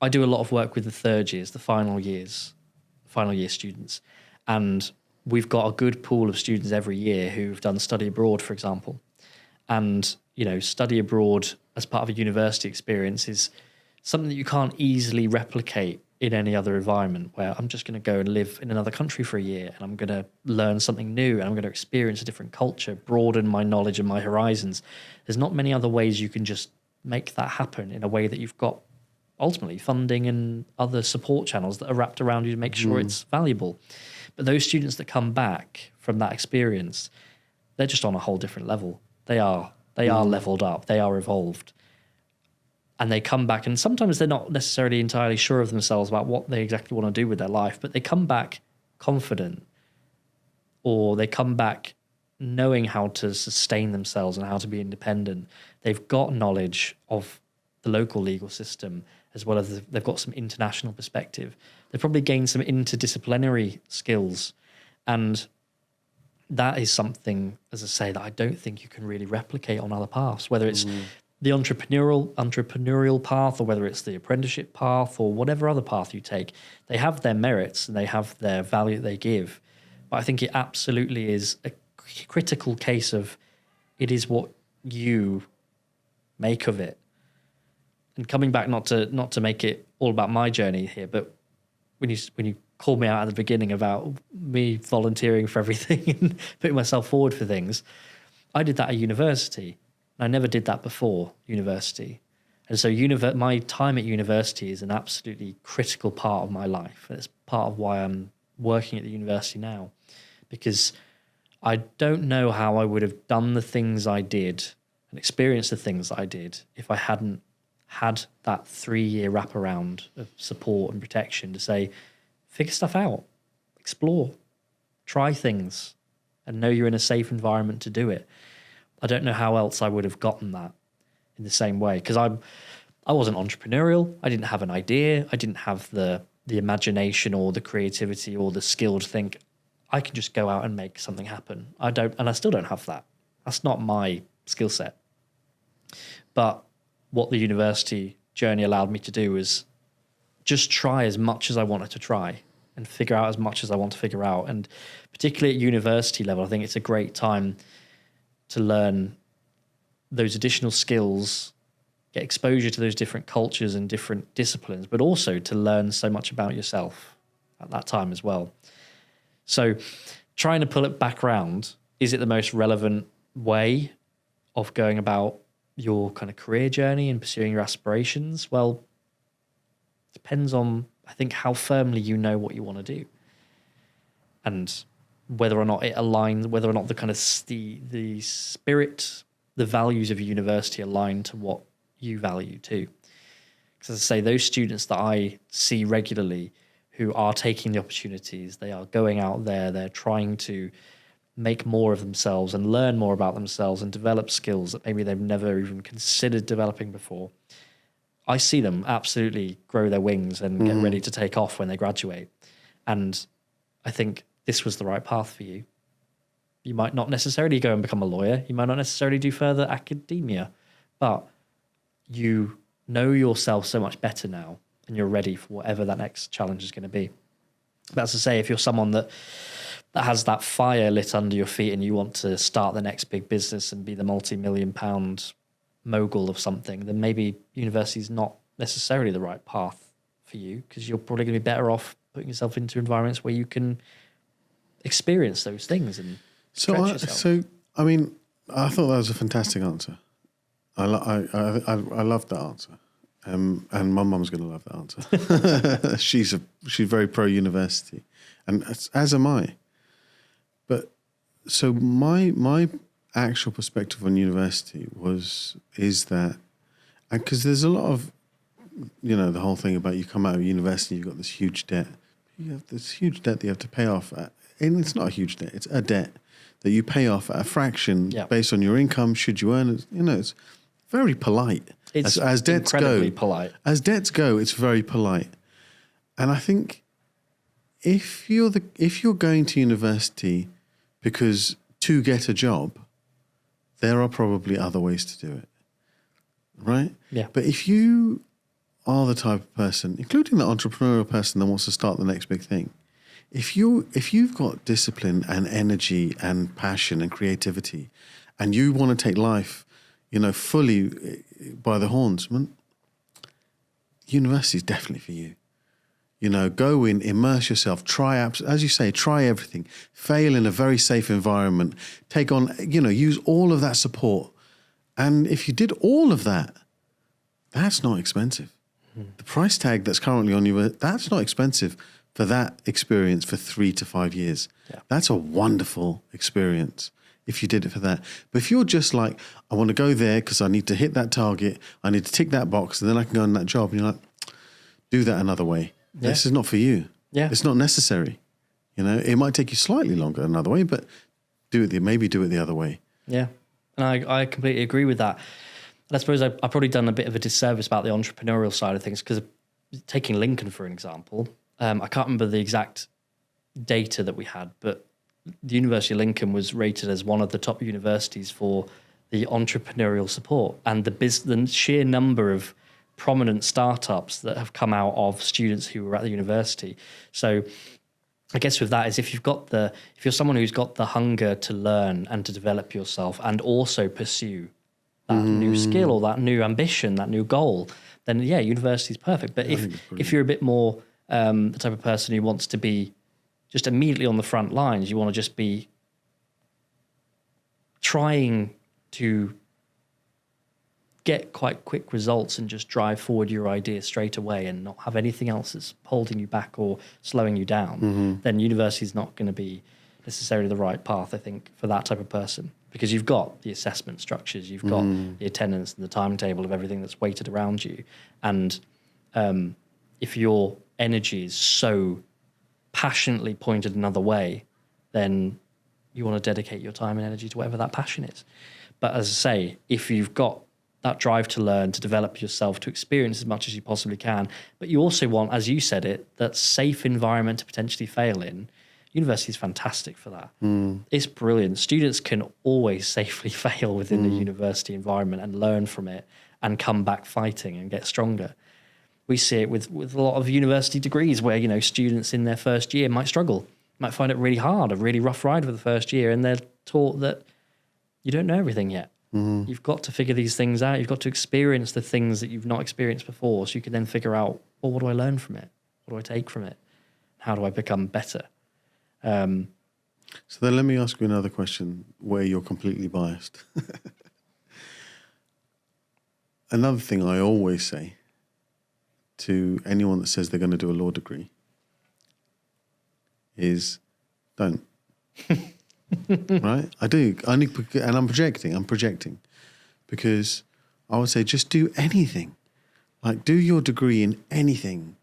I do a lot of work with the third years, the final year students. And we've got a good pool of students every year who've done study abroad, for example. And, study abroad as part of a university experience is something that you can't easily replicate in any other environment, where I'm just going to go and live in another country for a year and I'm going to learn something new and I'm going to experience a different culture, broaden my knowledge and my horizons. There's not many other ways you can just make that happen in a way that you've got ultimately funding and other support channels that are wrapped around you to make sure it's valuable. But those students that come back from that experience, they're just on a whole different level. They are leveled up, they are evolved. And they come back, and sometimes they're not necessarily entirely sure of themselves about what they exactly want to do with their life, but they come back confident, or they come back knowing how to sustain themselves and how to be independent. They've got knowledge of the local legal system, as well as they've got some international perspective. They've probably gained some interdisciplinary skills. And that is something, as I say, that I don't think you can really replicate on other paths, whether it's the entrepreneurial path, or whether it's the apprenticeship path, or whatever other path you take, they have their merits and they have their value that they give. But I think it absolutely is a critical case of it is what you make of it. And coming back, not to make it all about my journey here, but when you called me out at the beginning about me volunteering for everything and putting myself forward for things, I did that at university. I never did that before university. And so my time at university is an absolutely critical part of my life. And it's part of why I'm working at the university now, because I don't know how I would have done the things I did and experienced the things that I did if I hadn't had that 3-year wraparound of support and protection to say, figure stuff out, explore, try things, and know you're in a safe environment to do it. I don't know how else I would have gotten that in the same way, because I wasn't entrepreneurial. I didn't have an idea. I didn't have the imagination or the creativity or the skill to think I can just go out and make something happen. I still don't have that. That's not my skill set. But what the university journey allowed me to do was just try as much as I wanted to try and figure out as much as I want to figure out. And particularly at university level, I think it's a great time to learn those additional skills, get exposure to those different cultures and different disciplines, but also to learn so much about yourself at that time as well. So trying to pull it back around, is it the most relevant way of going about your kind of career journey and pursuing your aspirations? Well, it depends on, I think, how firmly you know what you want to do and whether or not it aligns, whether or not the kind of the spirit, the values of a university align to what you value too. Because as I say, those students that I see regularly who are taking the opportunities, they are going out there, they're trying to make more of themselves and learn more about themselves and develop skills that maybe they've never even considered developing before. I see them absolutely grow their wings and get ready to take off when they graduate. And I think this was the right path for you. You might not necessarily go and become a lawyer. You might not necessarily do further academia, but you know yourself so much better now and you're ready for whatever that next challenge is going to be. That's to say, if you're someone that has that fire lit under your feet and you want to start the next big business and be the multi-million pound mogul of something, then maybe university is not necessarily the right path for you, because you're probably going to be better off putting yourself into environments where you can experience those things and stretch yourself. I mean, I thought that was a fantastic answer. I loved that answer. And my mum's going to love that answer. She's very pro-university, and as am I. But so my actual perspective on university is that, and because there's a lot of, the whole thing about you come out of university, you've got this huge debt. You have this huge debt that you have to pay off, and it's not a huge debt; it's a debt that you pay off at a fraction based on your income. Should you earn it, it's very polite. It's as debts incredibly go, polite. As debts go, it's very polite. And I think if you're going to university because to get a job, there are probably other ways to do it, right? Yeah. But if you are the type of person, including the entrepreneurial person that wants to start the next big thing, if you've got discipline and energy and passion and creativity, and you want to take life, fully by the horns, university is definitely for you. Go in, immerse yourself, as you say, try everything, fail in a very safe environment, take on, use all of that support. And if you did all of that, that's not expensive. The price tag that's currently on you, that's not expensive for that experience for 3 to 5 years. Yeah. That's a wonderful experience if you did it for that. But if you're just like, I want to go there because I need to hit that target, I need to tick that box, and then I can go on that job, and you're like, do that another way. Yeah. This is not for you. Yeah. It's not necessary. It might take you slightly longer another way, but maybe do it the other way. Yeah. And I completely agree with that. And I suppose I've probably done a bit of a disservice about the entrepreneurial side of things, because taking Lincoln, for an example, I can't remember the exact data that we had, but the University of Lincoln was rated as one of the top universities for the entrepreneurial support, and the sheer number of prominent startups that have come out of students who were at the university. So I guess with that is if you're someone who's got the hunger to learn and to develop yourself and also pursue that new skill or that new ambition, that new goal, then yeah, university is perfect. But if you're a bit more the type of person who wants to be just immediately on the front lines, you want to just be trying to get quite quick results and just drive forward your idea straight away and not have anything else that's holding you back or slowing you down, then university is not going to be necessarily the right path, I think, for that type of person. Because you've got the assessment structures, you've got the attendance and the timetable of everything that's weighted around you. And if your energy is so passionately pointed another way, then you want to dedicate your time and energy to whatever that passion is. But as I say, if you've got that drive to learn, to develop yourself, to experience as much as you possibly can, but you also want, as you said it, that safe environment to potentially fail in, university is fantastic for that. It's brilliant. Students can always safely fail within the university environment and learn from it and come back fighting and get stronger. We see it with a lot of university degrees where, you know, students in their first year might struggle, might find it really hard, a really rough ride for the first year, and they're taught that you don't know everything yet. You've got to figure these things out. You've got to experience the things that you've not experienced before, so you can then figure out, well, what do I learn from it? What do I take from it? How do I become better? So then let me ask you another question where you're completely biased. Another thing I always say to anyone that says they're going to do a law degree is don't. Right? I do. And I'm projecting because I would say just do anything. Like do your degree in anything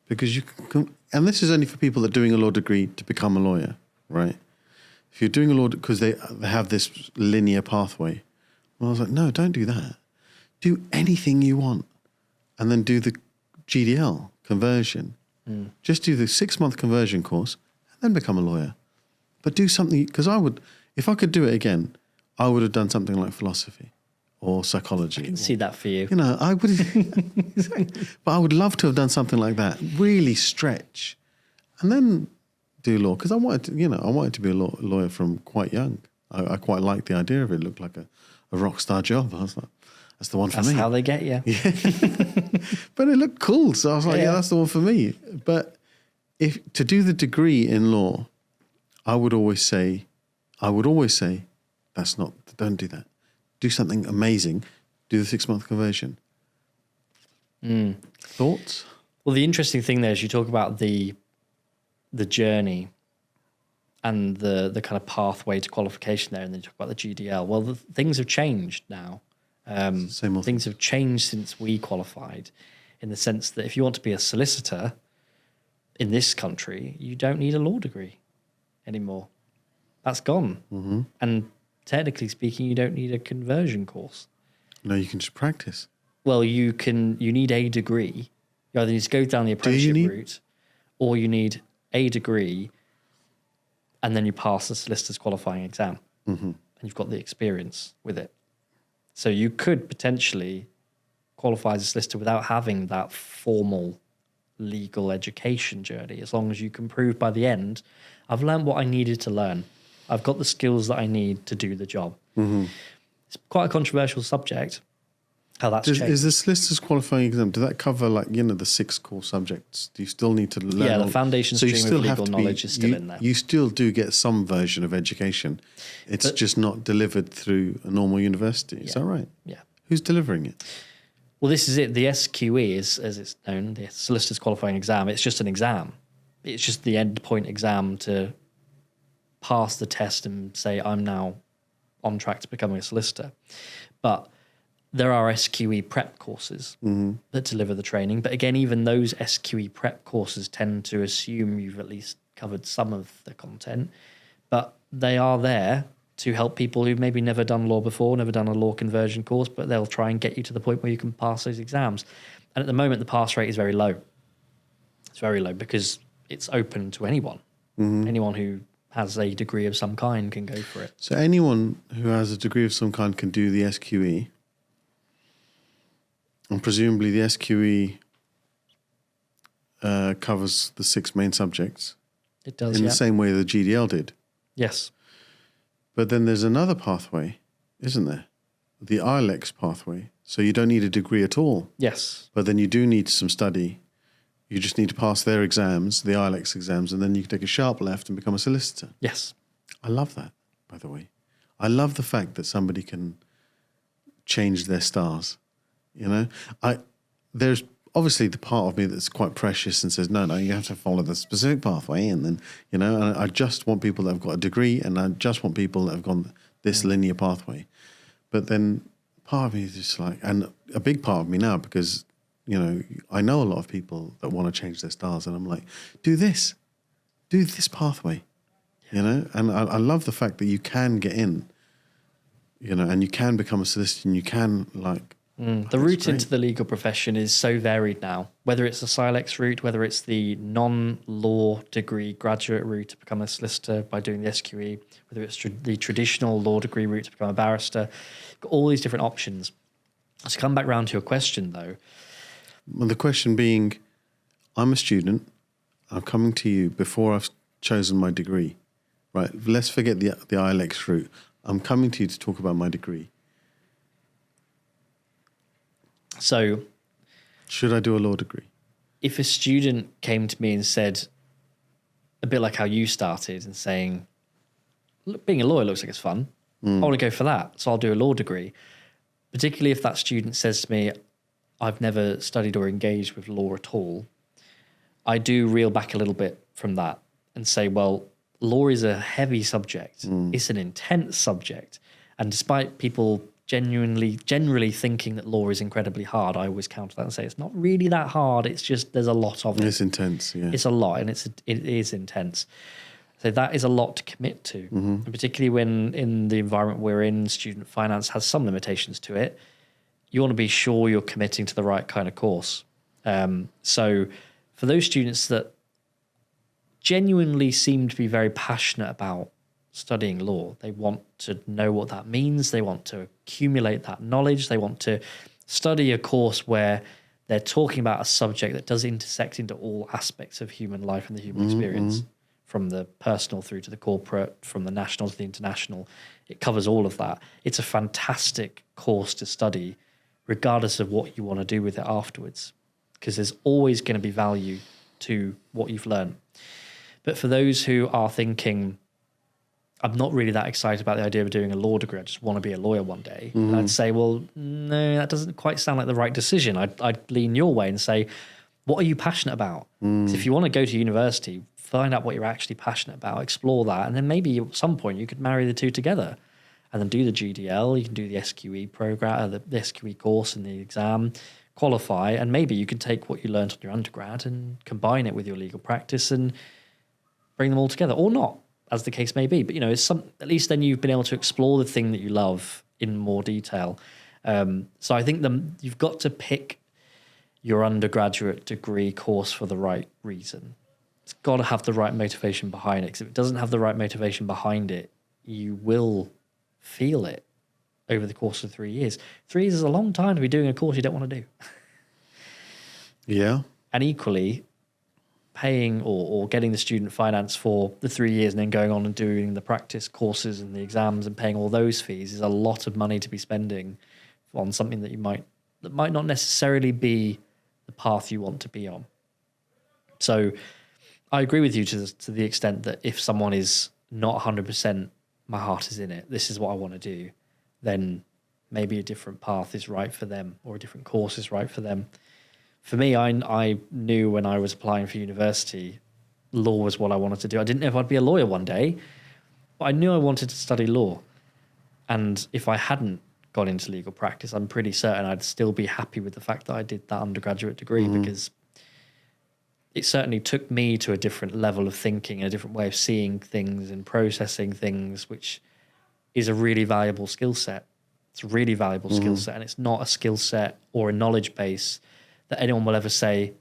because you can, and this is only for people that are doing a law degree to become a lawyer, right? If you're doing a law because they have this linear pathway, well, I was like, no, don't do that. Do anything you want and then do the GDL conversion. Just do the 6-month conversion course and then become a lawyer. But do something, because I would, if I could do it again, I would have done something like philosophy or psychology. I can see that for you. You know, I would, but I would love to have done something like that. Really stretch, and then do law because I wanted to be a lawyer from quite young. I quite liked the idea of it. It looked like a rock star job. I was like, that's the one for me. That's how they get you. Yeah. But it looked cool, so I was like, yeah, that's the one for me. But if to do the degree in law, I would always say, don't do that. Do something amazing. Do the 6-month conversion. Thoughts? Well, the interesting thing there is you talk about the journey and the kind of pathway to qualification there, and then you talk about the GDL. Well, things have changed now. Same old things have changed since we qualified, in the sense that if you want to be a solicitor in this country, you don't need a law degree anymore. That's gone. And technically speaking, you don't need a conversion course. No, you can just practice. Well, you need a degree. You either need to go down the apprenticeship route, or you need a degree and then you pass the solicitor's qualifying exam. And you've got the experience with it. So you could potentially qualify as a solicitor without having that formal legal education journey, as long as you can prove by the end, I've learned what I needed to learn. I've got the skills that I need to do the job. It's quite a controversial subject, how that's changed. Is the solicitor's qualifying exam, does that cover the 6 core subjects? Do you still need to learn? Yeah, the foundation stream of legal knowledge is still in there. You still do get some version of education. It's just not delivered through a normal university. Is that right? Yeah. Who's delivering it? Well, this is it. The SQE is, as it's known, the solicitor's qualifying exam. It's just an exam. It's just the end point exam to pass the test and say, I'm now on track to becoming a solicitor. But there are SQE prep courses that deliver the training. But again, even those SQE prep courses tend to assume you've at least covered some of the content. But they are there to help people who've maybe never done law before, never done a law conversion course, but they'll try and get you to the point where you can pass those exams. And at the moment, the pass rate is very low. It's very low because it's open to anyone. Anyone who has a degree of some kind can go for it. So anyone who has a degree of some kind can do the SQE. And presumably the SQE covers the 6 main subjects. It does, in the same way the GDL did. Yes. But then there's another pathway, isn't there? The IELTS pathway. So you don't need a degree at all. Yes. But then you do need some study. You just need to pass their exams, the IELTS exams, and then you can take a sharp left and become a solicitor. Yes. I love that, by the way. I love the fact that somebody can change their stars. You know, there's obviously the part of me that's quite precious and says, no, you have to follow the specific pathway. And then, you know, and I just want people that have got a degree, and I just want people that have gone this linear pathway. But then part of me is just like, and a big part of me now, because, you know, I know a lot of people that want to change their stars, and I'm like, do this pathway, you know? And I love the fact that you can get in, you know, and you can become a solicitor, and you can the route into the legal profession is so varied now, whether it's the SILEX route, whether it's the non-law degree graduate route to become a solicitor by doing the SQE, whether it's the traditional law degree route to become a barrister, got all these different options. To come back round to your question, though. Well, the question being, I'm a student, I'm coming to you before I've chosen my degree, right? Let's forget the IELTS route. I'm coming to you to talk about my degree. So, should I do a law degree? If a student came to me and said, a bit like how you started, and saying, look, being a lawyer looks like it's fun, I want to go for that, so I'll do a law degree. Particularly if that student says to me, I've never studied or engaged with law at all, I do reel back a little bit from that and say, well, law is a heavy subject. It's an intense subject. And despite people generally thinking that law is incredibly hard, I always counter that and say it's not really that hard. It's just there's a lot of it. It's intense, yeah. It's a lot, and it is intense. So that is a lot to commit to, and particularly when in the environment we're in, student finance has some limitations to it. You want to be sure you're committing to the right kind of course. So for those students that genuinely seem to be very passionate about studying law, they want to know what that means, they want to accumulate that knowledge, they want to study a course where they're talking about a subject that does intersect into all aspects of human life and the human experience, from the personal through to the corporate, from the national to the international. It covers all of that. It's a fantastic course to study, regardless of what you want to do with it afterwards, because there's always going to be value to what you've learned. But for those who are thinking, I'm not really that excited about the idea of doing a law degree, I just want to be a lawyer one day, I'd say, well, no, that doesn't quite sound like the right decision. I'd lean your way and say, what are you passionate about? So if you want to go to university, find out what you're actually passionate about, explore that, and then maybe at some point you could marry the two together and then do the GDL, you can do the SQE program, the SQE course and the exam, qualify, and maybe you can take what you learned on your undergrad and combine it with your legal practice and bring them all together, or not, as the case may be. But, you know, at least then you've been able to explore the thing that you love in more detail. So I think you've got to pick your undergraduate degree course for the right reason. It's got to have the right motivation behind it, because if it doesn't have the right motivation behind it, you will feel it over the course of 3 years. 3 years is a long time to be doing a course you don't want to do. Yeah. And equally, paying or getting the student finance for the 3 years and then going on and doing the practice courses and the exams and paying all those fees is a lot of money to be spending on something that might not necessarily be the path you want to be on. So I agree with you to the extent that if someone is not 100%, my heart is in it, this is what I want to do, then maybe a different path is right for them, or a different course is right for them. For me, I knew when I was applying for university, law was what I wanted to do. I didn't know if I'd be a lawyer one day, but I knew I wanted to study law. And if I hadn't gone into legal practice, I'm pretty certain I'd still be happy with the fact that I did that undergraduate degree, because it certainly took me to a different level of thinking, a different way of seeing things and processing things, which is a really valuable skill set. It's a really valuable skill set, and it's not a skill set or a knowledge base that anyone will ever say,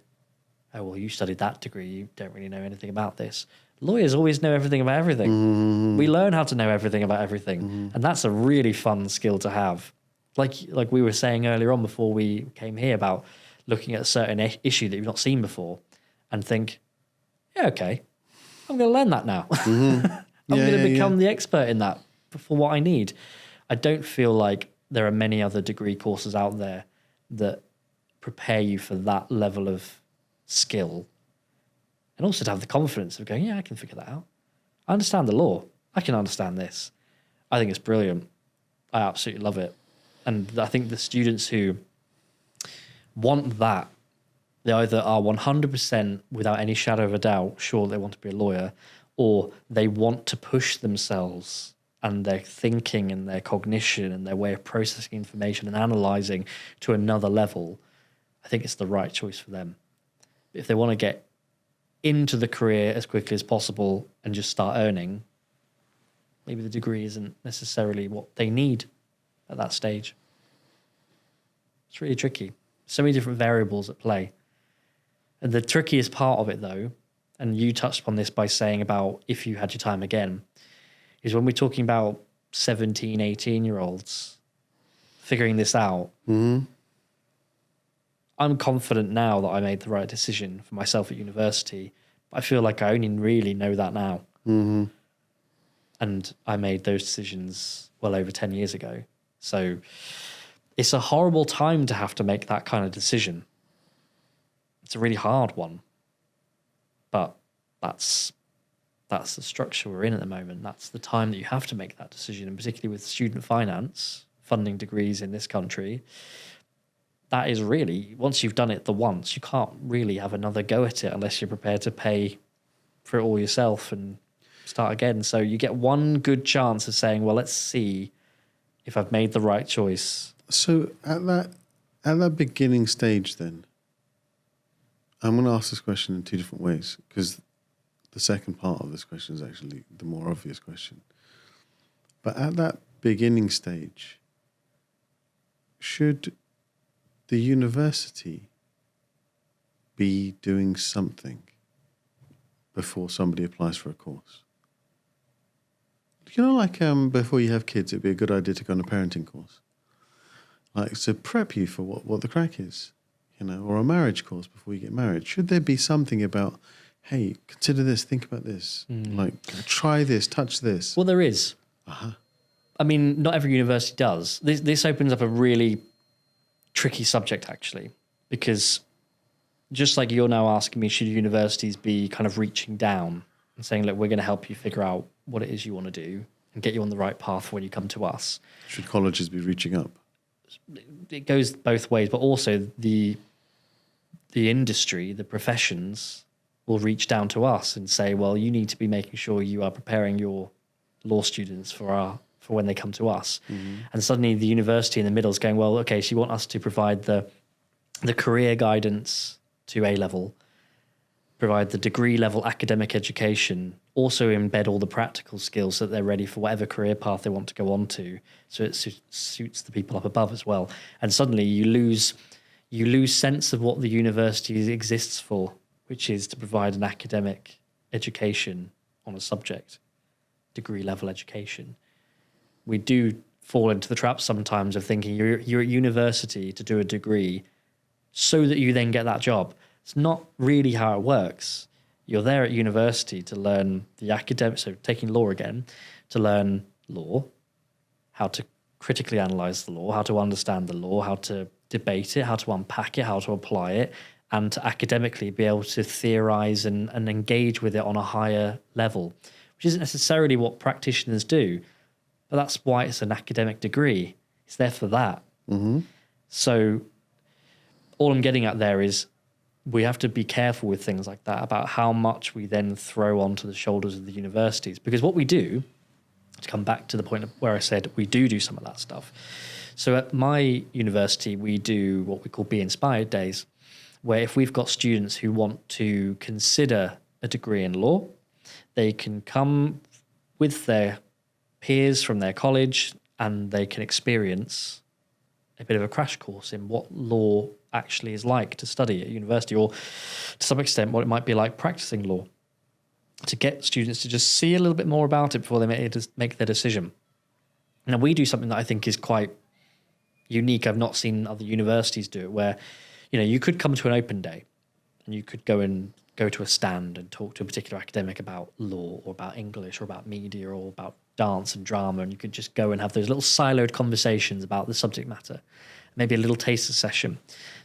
oh, well, you studied that degree, you don't really know anything about this. lawyers always know everything about everything. We learn how to know everything about everything. And that's a really fun skill to have. Like we were saying earlier on before we came here about looking at a certain issue that you've not seen before and think, yeah, okay, I'm going to learn that now. I'm going to become the expert in that for what I need. I don't feel like there are many other degree courses out there that prepare you for that level of skill. And also to have the confidence of going, yeah, I can figure that out. I understand the law. I can understand this. I think it's brilliant. I absolutely love it. And I think the students who want that, they either are 100% without any shadow of a doubt sure they want to be a lawyer, or they want to push themselves and their thinking and their cognition and their way of processing information and analysing to another level. I think it's the right choice for them. If they want to get into the career as quickly as possible and just start earning, maybe the degree isn't necessarily what they need at that stage. It's really tricky. So many different variables at play. And the trickiest part of it, though, and you touched upon this by saying about if you had your time again, is when we're talking about 17, 18-year-olds figuring this out. I'm confident now that I made the right decision for myself at university. But I feel like I only really know that now. And I made those decisions well over 10 years ago. So it's a horrible time to have to make that kind of decision. It's a really hard one. But that's the structure we're in at the moment. That's the time that you have to make that decision, and particularly with student finance, funding degrees in this country, that is really, once you've done it the once, you can't really have another go at it unless you're prepared to pay for it all yourself and start again. So you get one good chance of saying, well, let's see if I've made the right choice. So at that beginning stage then, I'm going to ask this question in two different ways, because the second part of this question is actually the more obvious question. But at that beginning stage, should the university be doing something before somebody applies for a course? You know, like before you have kids, it'd be a good idea to go on a parenting course. Like to prep you for what the crack is, you know, or a marriage course before you get married. Should there be something about, hey, consider this, think about this, like try this, touch this? Well, there is. I mean, not every university does. This opens up a really tricky subject, actually, because just like you're now asking me, should universities be kind of reaching down and saying, look, we're going to help you figure out what it is you want to do and get you on the right path when you come to us? Should colleges be reaching up? It goes both ways, but also the industry, the professions will reach down to us and say, well, you need to be making sure you are preparing your law students for when they come to us. And suddenly the university in the middle is going, well, okay, so you want us to provide the career guidance to A-level, provide the degree level academic education, also embed all the practical skills so that they're ready for whatever career path they want to go on to, so it suits the people up above as well. And suddenly you lose sense of what the university exists for, which is to provide an academic education on a subject, degree level education. We do fall into the trap sometimes of thinking you're at university to do a degree so that you then get that job. It's not really how it works. You're there at university to learn the academic, so taking law again, to learn law, how to critically analyze the law, how to understand the law, how to debate it, how to unpack it, how to apply it, and to academically be able to theorize and engage with it on a higher level, which isn't necessarily what practitioners do, but that's why it's an academic degree. It's there for that. So all I'm getting at there is we have to be careful with things like that about how much we then throw onto the shoulders of the universities. Because what we do, to come back to the point where I said we do some of that stuff. So at my university, we do what we call Be Inspired Days, where if we've got students who want to consider a degree in law, they can come with their peers from their college and they can experience a bit of a crash course in what law actually is like to study at university, or to some extent what it might be like practicing law. to get students to just see a little bit more about it before they make their decision. Now, we do something that I think is quite unique. I've not seen other universities do it, where, you could come to an open day and you could go to a stand and talk to a particular academic about law or about English or about media or about dance and drama, and you could just go and have those little siloed conversations about the subject matter, maybe a little taster session.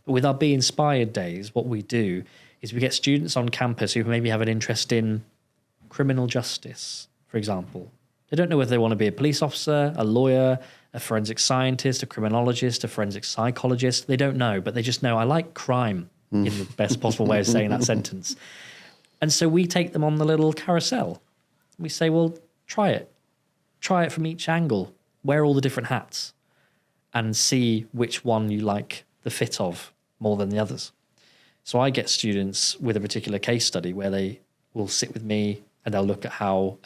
But with our Be Inspired days, what we do is we get students on campus who maybe have an interest in criminal justice, for example. They don't know whether they want to be a police officer, a lawyer, a forensic scientist, a criminologist, a forensic psychologist. They don't know, but they just know, I like crime, in the best possible way of saying that sentence. And so we take them on the little carousel. We say, well, try it. Try it from each angle. Wear all the different hats and see which one you like the fit of more than the others. So I get students with a particular case study where they will sit with me and they'll look at how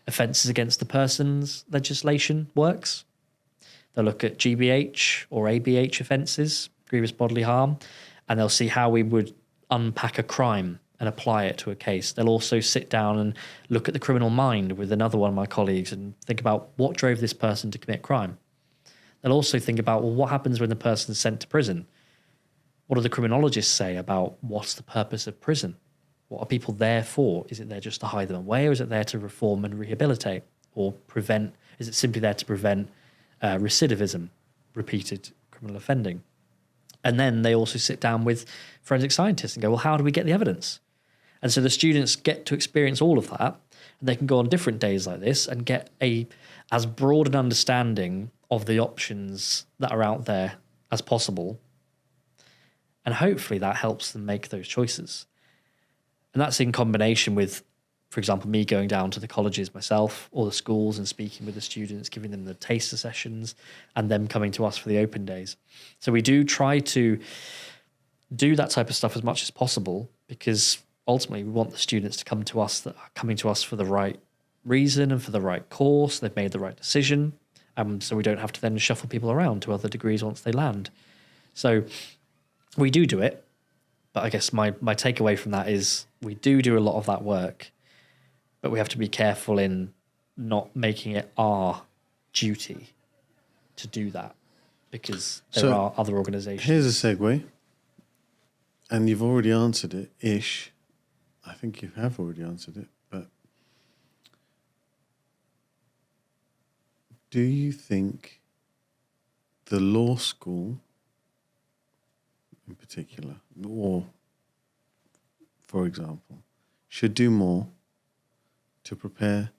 offences against the person's legislation works. They'll look at GBH or ABH offences, grievous bodily harm, and they'll see how we would unpack a crime and apply it to a case. They'll also sit down and look at the criminal mind with another one of my colleagues and think about what drove this person to commit crime. They'll also think about, well, what happens when the person's sent to prison? What do the criminologists say about what's the purpose of prison? What are people there for? Is it there just to hide them away, or is it there to reform and rehabilitate or prevent? Is it simply there to prevent recidivism, repeated criminal offending? And then they also sit down with forensic scientists and go, well, how do we get the evidence? And so the students get to experience all of that, and they can go on different days like this and get as broad an understanding of the options that are out there as possible. And hopefully that helps them make those choices. And that's in combination with, for example, me going down to the colleges myself or the schools and speaking with the students, giving them the taster sessions, and them coming to us for the open days. So we do try to do that type of stuff as much as possible, because ultimately we want the students to come to us that are coming to us for the right reason and for the right course. They've made the right decision. So we don't have to then shuffle people around to other degrees once they land. So we do it. But I guess my takeaway from that is we do a lot of that work, but we have to be careful in not making it our duty to do that, because there are other organisations. Here's a segue, and you've already answered it, ish. I think you have already answered it, but do you think the law school in particular, or for example, should do more to prepare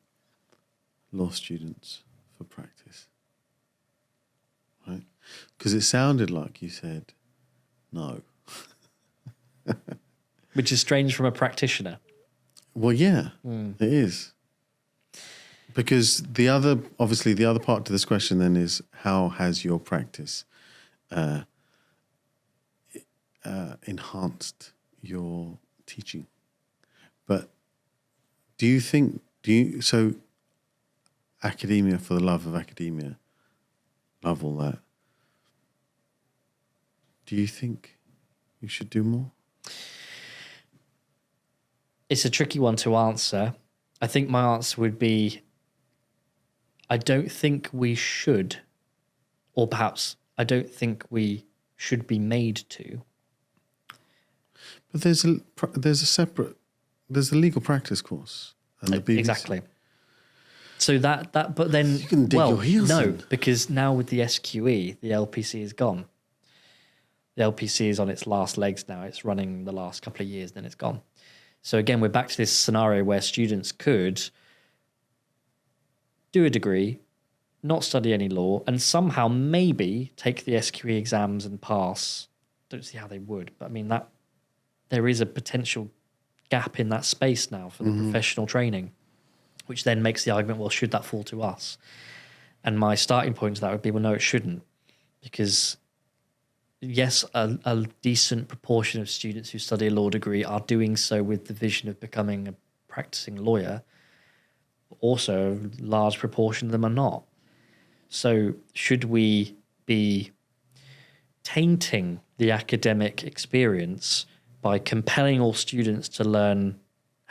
law students for practice? Right? Because it sounded like you said no. Which is strange from a practitioner. Well, yeah, it is. Because the other part to this question then is, how has your practice enhanced your teaching? But so academia for the love of academia, love all that, do you think you should do more? It's a tricky one to answer. I think my answer would be, I don't think we should, or perhaps I don't think we should be made to. But there's a legal practice course. And the BBC. Exactly. So but then, you can dig your heels in. Because now with the SQE, the LPC is gone. The LPC is on its last legs now. It's running the last couple of years, then it's gone. So again, we're back to this scenario where students could do a degree, not study any law, and somehow maybe take the SQE exams and pass. Don't see how they would, but I mean, that there is a potential gap in that space now for the professional training, which then makes the argument, well, should that fall to us? And my starting point to that would be, well, no, it shouldn't, because yes, a decent proportion of students who study a law degree are doing so with the vision of becoming a practicing lawyer. Also, a large proportion of them are not. So should we be tainting the academic experience by compelling all students to learn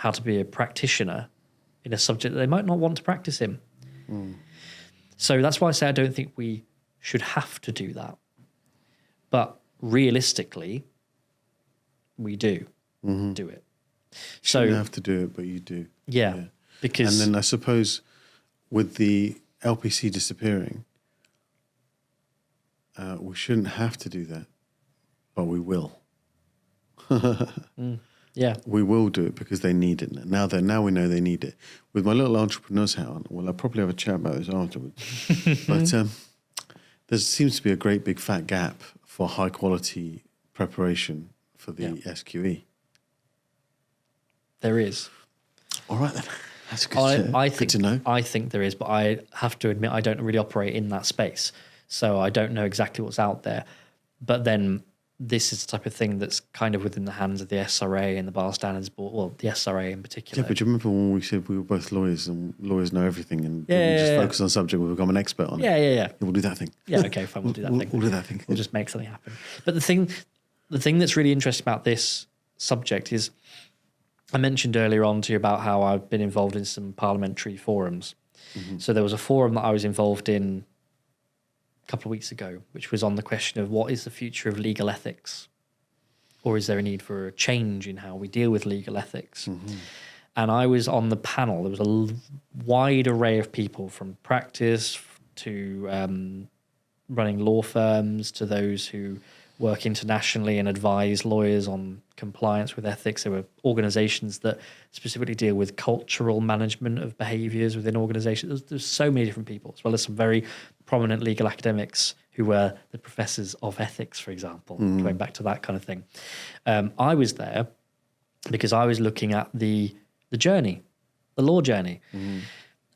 how to be a practitioner in a subject that they might not want to practice in. So that's why I say I don't think we should have to do that. But realistically, we do do it. So You don't have to do it, but you do. yeah, because And then I suppose with the LPC disappearing, we shouldn't have to do that, but we will. yeah, We will do it because they need it now we know they need it. With my little entrepreneur's hat on, well, I'll probably have a chat about this afterwards. But there seems to be a great big fat gap for high quality preparation for the SQE. there is. All right then, that's good. Good to know. I think there is, but I have to admit I don't really operate in that space, so I don't know exactly what's out there. But then this is the type of thing that's kind of within the hands of the SRA and the Bar Standards Board, well, the SRA in particular. Yeah, but do you remember when we said we were both lawyers and lawyers know everything and we Yeah, just yeah, focus on a subject, we become an expert on it? Yeah. We'll do that thing. Yeah, okay, fine, we'll do that thing. We'll do that thing. We'll just make something happen. But the thing that's really interesting about this subject is I mentioned earlier on to you about how I've been involved in some parliamentary forums. So there was a forum that I was involved in a couple of weeks ago, which was on the question of what is the future of legal ethics? Or is there a need for a change in how we deal with legal ethics? And I was on the panel. There was a wide array of people from practice to running law firms to those who work internationally and advise lawyers on compliance with ethics. There were organizations that specifically deal with cultural management of behaviors within organizations. There's so many different people, as well as some very prominent legal academics who were the professors of ethics, for example, going back to that kind of thing. I was there because I was looking at the journey, the law journey.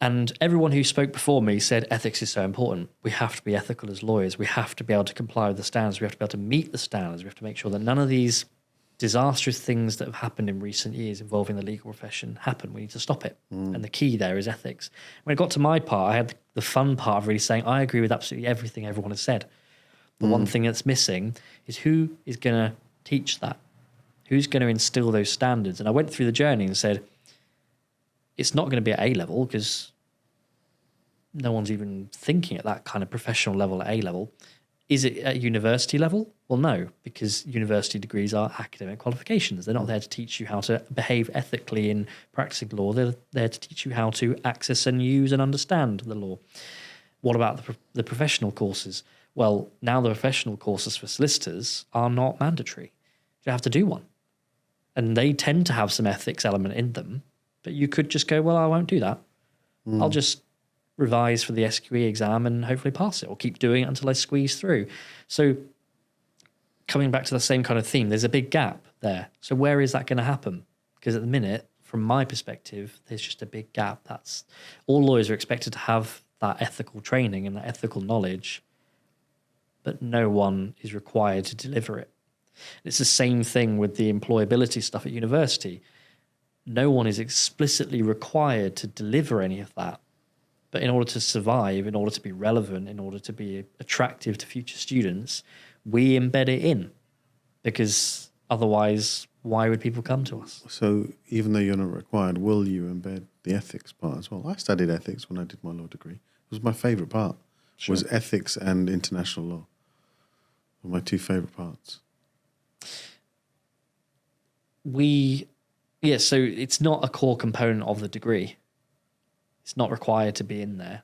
And everyone who spoke before me said ethics is so important. We have to be ethical as lawyers. We have to be able to comply with the standards. We have to be able to meet the standards. We have to make sure that none of these disastrous things that have happened in recent years involving the legal profession happen. We need to stop it. And the key there is ethics. When it got to my part, I had the fun part of really saying, I agree with absolutely everything everyone has said. The one thing that's missing is who is going to teach that? Who's going to instill those standards? And I went through the journey and said, it's not going to be at A level because no one's even thinking at that kind of professional level at A level. Is it at university level? Well, no, because university degrees are academic qualifications. They're not there to teach you how to behave ethically in practicing law. They're there to teach you how to access and use and understand the law. What about the professional courses? Well, now the professional courses for solicitors are not mandatory. You don't have to do one. And they tend to have some ethics element in them, but you could just go, well, I won't do that. I'll just revise for the SQE exam and hopefully pass it, or keep doing it until I squeeze through. So coming back to the same kind of theme, there's a big gap there. So where is that going to happen? Because at the minute, from my perspective, there's just a big gap. That's all lawyers are expected to have that ethical training and that ethical knowledge, but no one is required to deliver it. It's the same thing with the employability stuff at university. No one is explicitly required to deliver any of that. But in order to survive, in order to be relevant, in order to be attractive to future students, we embed it in. Because otherwise, why would people come to us? So even though you're not required, will you embed the ethics part as well? I studied ethics when I did my law degree. It was my favourite part. Sure. Was ethics and international law. Were my two favourite parts. So it's not a core component of the degree. It's not required to be in there.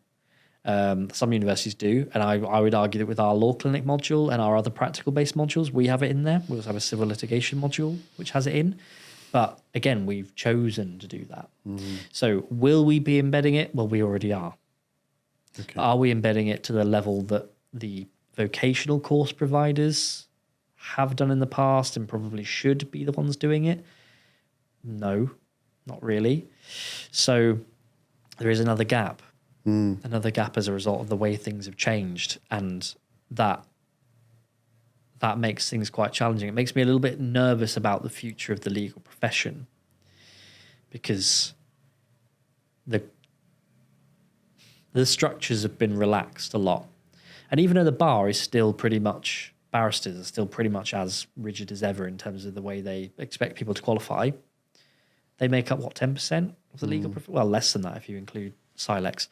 Some universities do, and I would argue that with our law clinic module and our other practical-based modules, we have it in there. We also have a civil litigation module, which has it in. But again, we've chosen to do that. So will we be embedding it? Well, we already are. Okay. Are we embedding it to the level that the vocational course providers have done in the past and probably should be the ones doing it? No, not really. So there is another gap as a result of the way things have changed, and that makes things quite challenging. It makes me a little bit nervous about the future of the legal profession, because the structures have been relaxed a lot. And even though the bar is still pretty much, barristers are still pretty much as rigid as ever in terms of the way they expect people to qualify, They make up, what, 10% of the legal profession? Well, less than that if you include Silex.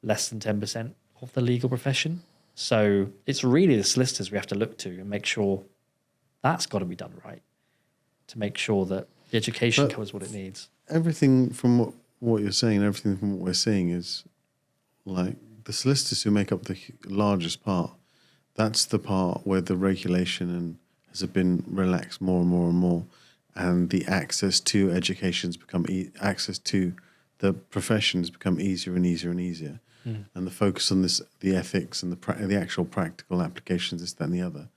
Less than 10% of the legal profession. So it's really the solicitors we have to look to and make sure that's got to be done right, to make sure that the education covers what it needs. Everything from what you're saying, everything from what we're seeing is like the solicitors who make up the largest part. That's the part where the regulation has been relaxed more and more and more, and the access to education's become access to the professions become easier and easier and easier, and the focus on the ethics and the actual practical applications, this, that, and the other,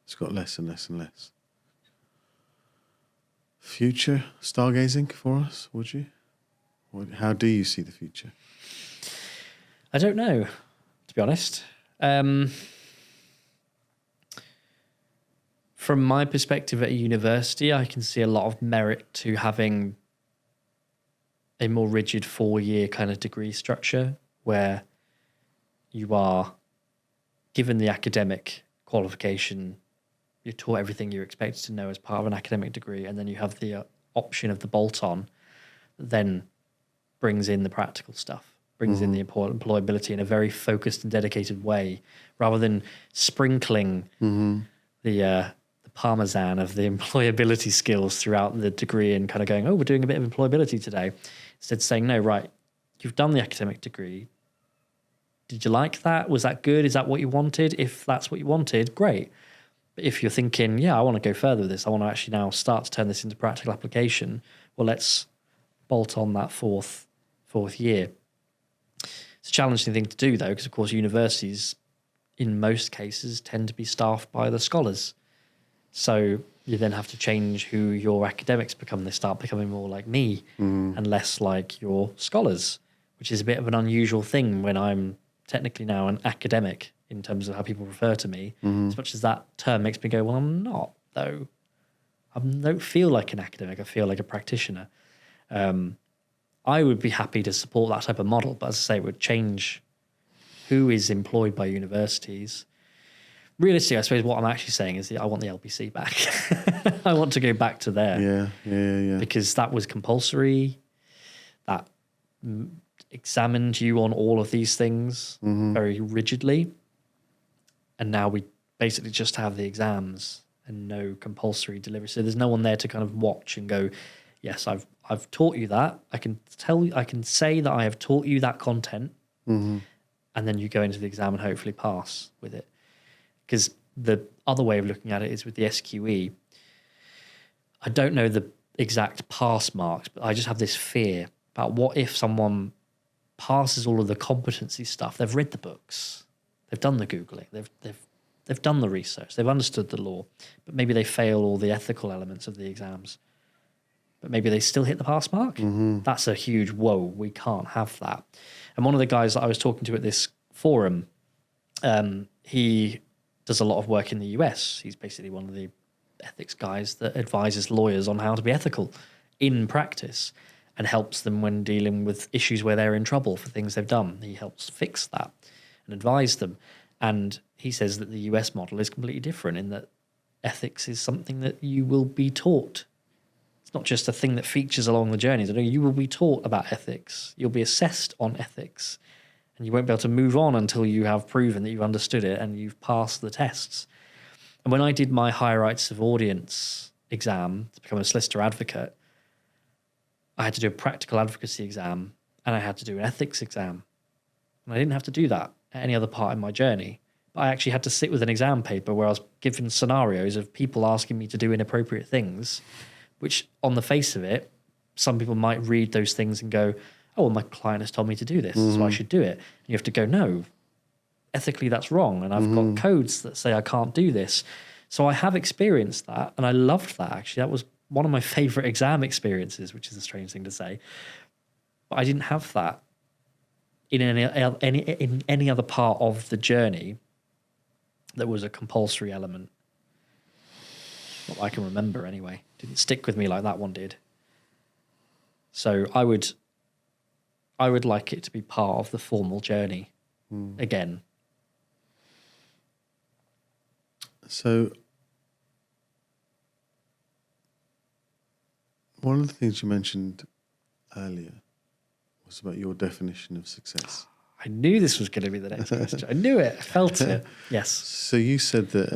it's got less and less and less. Future stargazing for us, would you? How do you see the future? I don't know, to be honest. From my perspective at a university, I can see a lot of merit to having a more rigid 4-year kind of degree structure where you are given the academic qualification, you're taught everything you're expected to know as part of an academic degree, and then you have the option of the bolt-on that then brings in the practical stuff, brings in the employability in a very focused and dedicated way, rather than sprinkling the parmesan of the employability skills throughout the degree and kind of going, oh, we're doing a bit of employability today. Instead saying, no, right, you've done the academic degree. Did you like that? Was that good? Is that what you wanted? If that's what you wanted, great. But if you're thinking, yeah, I want to go further with this, I want to actually now start to turn this into practical application, well, let's bolt on that fourth year. It's a challenging thing to do, though, because, of course, universities, in most cases, tend to be staffed by the scholars. So you then have to change who your academics become. They start becoming more like me and less like your scholars, which is a bit of an unusual thing when I'm technically now an academic in terms of how people refer to me. As much as that term makes me go, well, I'm not, though. I don't feel like an academic. I feel like a practitioner. I would be happy to support that type of model, but as I say, it would change who is employed by universities. Realistically, I suppose what I'm actually saying is that I want the LPC back. I want to go back to there. Yeah. Because that was compulsory. That examined you on all of these things very rigidly. And now we basically just have the exams and no compulsory delivery. So there's no one there to kind of watch and go, yes, I've taught you that. I can say that I have taught you that content. And then you go into the exam and hopefully pass with it. Because the other way of looking at it is with the SQE. I don't know the exact pass marks, but I just have this fear about what if someone passes all of the competency stuff. They've read the books, they've done the Googling, they've done the research, they've understood the law, but maybe they fail all the ethical elements of the exams. But maybe they still hit the pass mark. That's a huge whoa. We can't have that. And one of the guys that I was talking to at this forum, he does a lot of work in the US. He's basically one of the ethics guys that advises lawyers on how to be ethical in practice and helps them when dealing with issues where they're in trouble for things they've done. He helps fix that and advise them. And he says that the US model is completely different in that ethics is something that you will be taught. It's not just a thing that features along the journey. You will be taught about ethics. You'll be assessed on ethics. And you won't be able to move on until you have proven that you've understood it and you've passed the tests. And when I did my higher rights of audience exam to become a solicitor advocate, I had to do a practical advocacy exam and I had to do an ethics exam. And I didn't have to do that at any other part in my journey. But I actually had to sit with an exam paper where I was given scenarios of people asking me to do inappropriate things, which on the face of it, some people might read those things and go, oh, well, my client has told me to do this, so I should do it. And you have to go, no, ethically that's wrong. And I've got codes that say I can't do this. So I have experienced that. And I loved that, actually. That was one of my favorite exam experiences, which is a strange thing to say. But I didn't have that in any other part of the journey that was a compulsory element. Not that I can remember anyway. Didn't stick with me like that one did. So I would like it to be part of the formal journey again. So One of the things you mentioned earlier was about your definition of success. I knew this was going to be the next question. I knew it. I felt it. Yes. So you said that,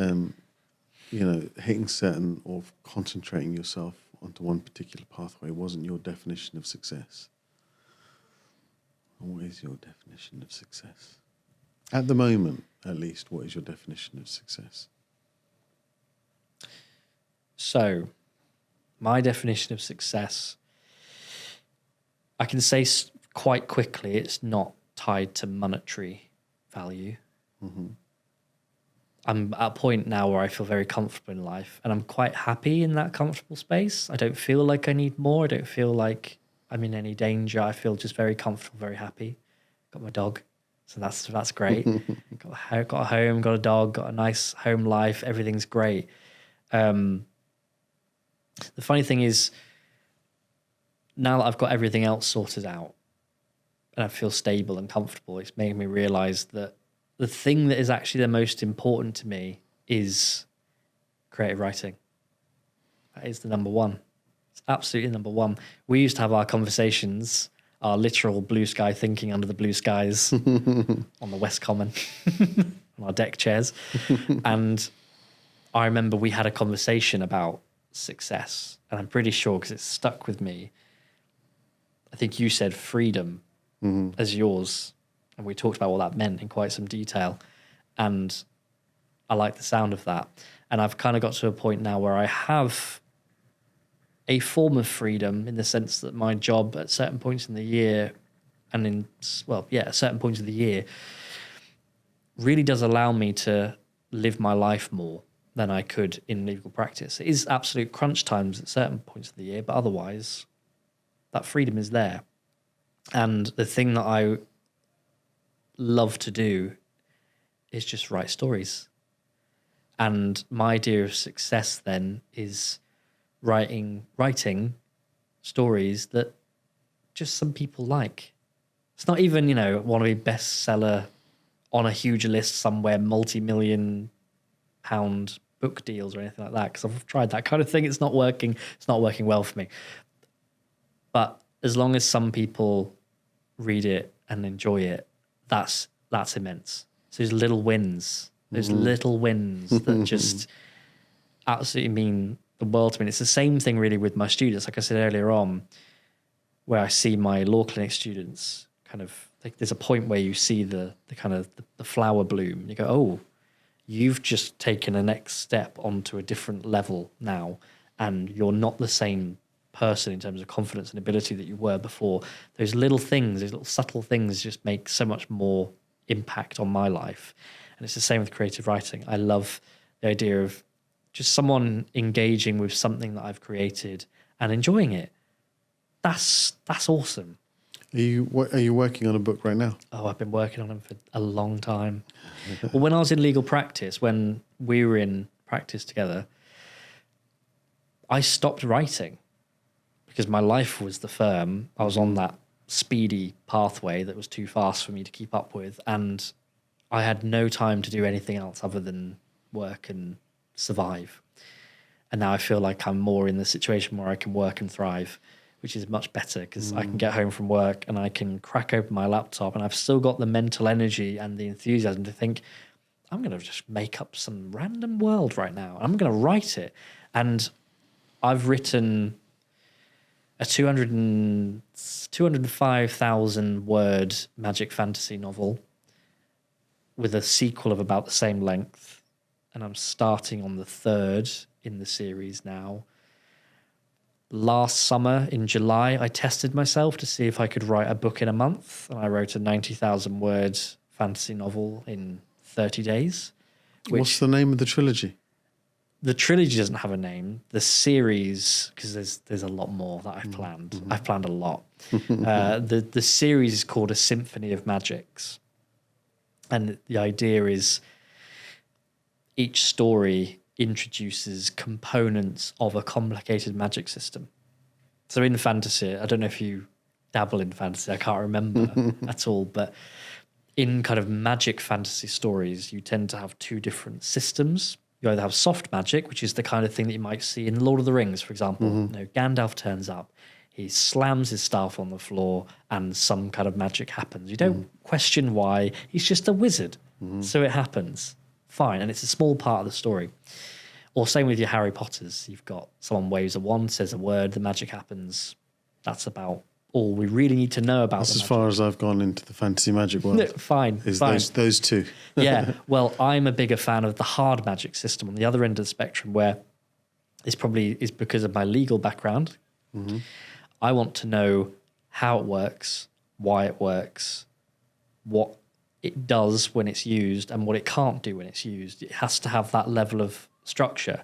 hitting certain or concentrating yourself onto one particular pathway wasn't your definition of success. What is your definition of success? At the moment, at least, what is your definition of success? So, my definition of success, I can say quite quickly, it's not tied to monetary value. Mm-hmm. I'm at a point now where I feel very comfortable in life, and I'm quite happy in that comfortable space. I don't feel like I need more. I don't feel like I'm in any danger. I feel just very comfortable, very happy. Got my dog, so that's great. got a home, got a dog, got a nice home life. Everything's great. The funny thing is, now that I've got everything else sorted out and I feel stable and comfortable, it's made me realize that the thing that is actually the most important to me is creative writing. That is the number one. It's absolutely number one. We used to have our conversations, our literal blue sky thinking under the blue skies on the West Common, on our deck chairs. And I remember we had a conversation about success, and I'm pretty sure, because it's stuck with me, I think you said freedom as yours, and we talked about what that meant in quite some detail, and I like the sound of that. And I've kind of got to a point now where I have a form of freedom, in the sense that my job at certain points in the year, and at certain points of the year, really does allow me to live my life more than I could in legal practice. It is absolute crunch times at certain points of the year, but otherwise that freedom is there. And the thing that I love to do is just write stories. And my idea of success then is writing stories that just some people like. It's not even, want to be bestseller on a huge list somewhere, multi-million pound book deals or anything like that, because I've tried that kind of thing. It's not working. It's not working well for me. But as long as some people read it and enjoy it, that's immense. So those little wins that just absolutely mean the world to me. It's the same thing really with my students. Like I said earlier on, where I see my law clinic students, kind of like, there's a point where you see the kind of the flower bloom, and you go, oh, you've just taken a next step onto a different level now, and you're not the same person in terms of confidence and ability that you were before. Those little things, those little subtle things, just make so much more impact on my life. And it's the same with creative writing. I love the idea of just someone engaging with something that I've created and enjoying it. That's awesome. Are you working on a book right now? Oh, I've been working on them for a long time. Well, when I was in legal practice, when we were in practice together, I stopped writing because my life was the firm. I was on that speedy pathway that was too fast for me to keep up with, and I had no time to do anything else other than work and survive. And now I feel like I'm more in the situation where I can work and thrive, which is much better, because I can get home from work and I can crack open my laptop, and I've still got the mental energy and the enthusiasm to think, I'm going to just make up some random world right now. I'm going to write it. And I've written a 205,000 word magic fantasy novel with a sequel of about the same length. And I'm starting on the third in the series now. Last summer in July, I tested myself to see if I could write a book in a month. And I wrote a 90,000 word fantasy novel in 30 days. What's the name of the trilogy? The trilogy doesn't have a name. The series, because there's a lot more that I've planned. Mm-hmm. I've planned a lot. The series is called A Symphony of Magics. And the idea is each story introduces components of a complicated magic system. So in fantasy, I don't know if you dabble in fantasy, I can't remember at all, but in kind of magic fantasy stories, you tend to have two different systems. You either have soft magic, which is the kind of thing that you might see in Lord of the Rings, for example. Gandalf turns up, he slams his staff on the floor, and some kind of magic happens. You don't question why. He's just a wizard, so it happens. Fine, and it's a small part of the story. Or same with your Harry Potters. You've got someone waves a wand, says a word, the magic happens. That's about all we really need to know about. That's as far as I've gone into the fantasy magic world. Fine. Those two. Yeah. Well, I'm a bigger fan of the hard magic system on the other end of the spectrum, where it's probably is because of my legal background. I want to know how it works, why it works, what it does when it's used, and what it can't do when it's used. It has to have that level of structure,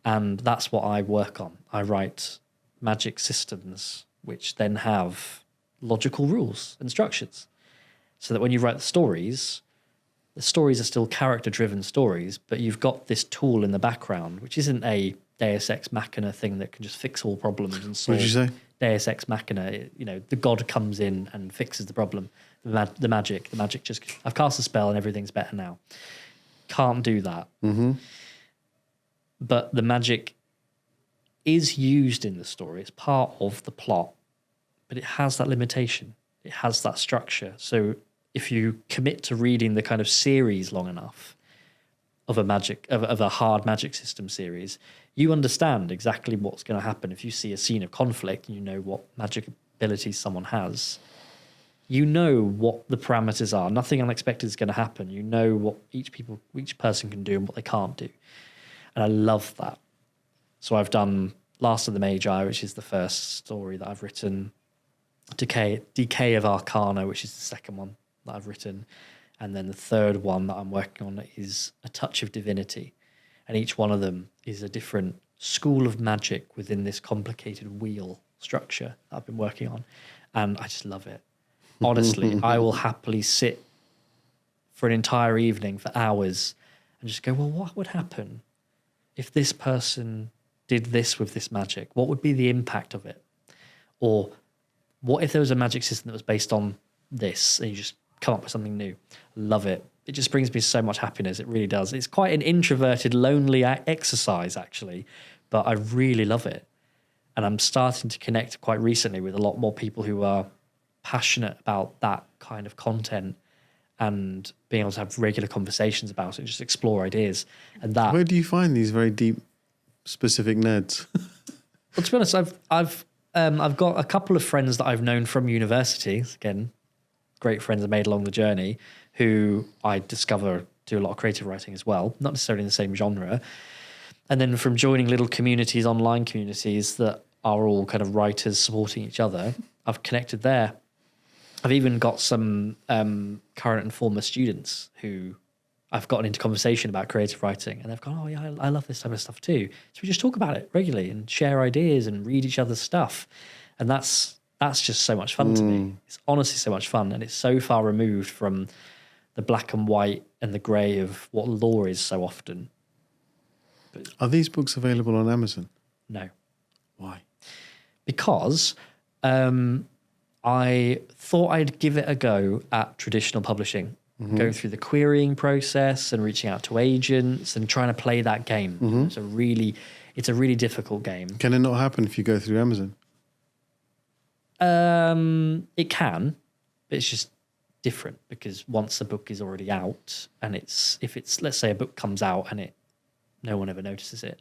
and that's what I work on. I write magic systems which then have logical rules and structures, so that when you write the stories are still character-driven stories, but you've got this tool in the background, which isn't a Deus Ex Machina thing that can just fix all problems and solve. What did you say? Deus Ex Machina, the god comes in and fixes the problem. The magic just, I've cast a spell and everything's better now. Can't do that. But the magic is used in the story. It's part of the plot, but it has that limitation. It has that structure. So if you commit to reading the kind of series long enough of a hard magic system series, you understand exactly what's going to happen. If you see a scene of conflict and you know what magic abilities someone has, you know what the parameters are. Nothing unexpected is going to happen. You know what each person can do and what they can't do. And I love that. So I've done Last of the Magi, which is the first story that I've written. Decay of Arcana, which is the second one that I've written. And then the third one that I'm working on is A Touch of Divinity. And each one of them is a different school of magic within this complicated wheel structure that I've been working on. And I just love it. Honestly, I will happily sit for an entire evening for hours and just go, well, what would happen if this person did this with this magic? What would be the impact of it? Or what if there was a magic system that was based on this and you just come up with something new? Love it. It just brings me so much happiness. It really does. It's quite an introverted, lonely exercise, actually, but I really love it. And I'm starting to connect quite recently with a lot more people who are passionate about that kind of content and being able to have regular conversations about it and just explore ideas. And that. Where do you find these very deep, specific nerds? Well, to be honest, I've got a couple of friends that I've known from university. Again, great friends I made along the journey, who I discover do a lot of creative writing as well, not necessarily in the same genre. And then from joining little communities, online communities that are all kind of writers supporting each other, I've connected there. I've even got some current and former students who I've gotten into conversation about creative writing, and they've gone, oh yeah, I love this type of stuff too. So we just talk about it regularly and share ideas and read each other's stuff. And that's just so much fun to me. It's honestly so much fun. And it's so far removed from the black and white and the grey of what law is so often. But Are these books available on Amazon? no. Why? Because I thought I'd give it a go at traditional publishing, going through the querying process and reaching out to agents and trying to play that game. It's a really difficult game. Can it not happen if you go through Amazon? It can, but it's just different because once a book is already out and if it's let's say a book comes out and no one ever notices it,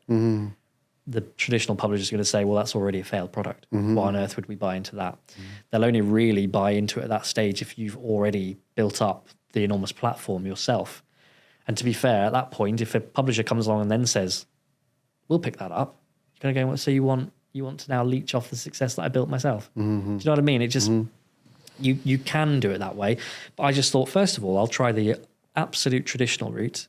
the traditional publisher is going to say, well, that's already a failed product. Why on earth would we buy into that? They'll only really buy into it at that stage if you've already built up the enormous platform yourself. And to be fair, at that point, if a publisher comes along and then says, we'll pick that up, you're going to go, so you want to now leech off the success that I built myself. Do you know what I mean? It just, you can do it that way. But I just thought, first of all, I'll try the absolute traditional route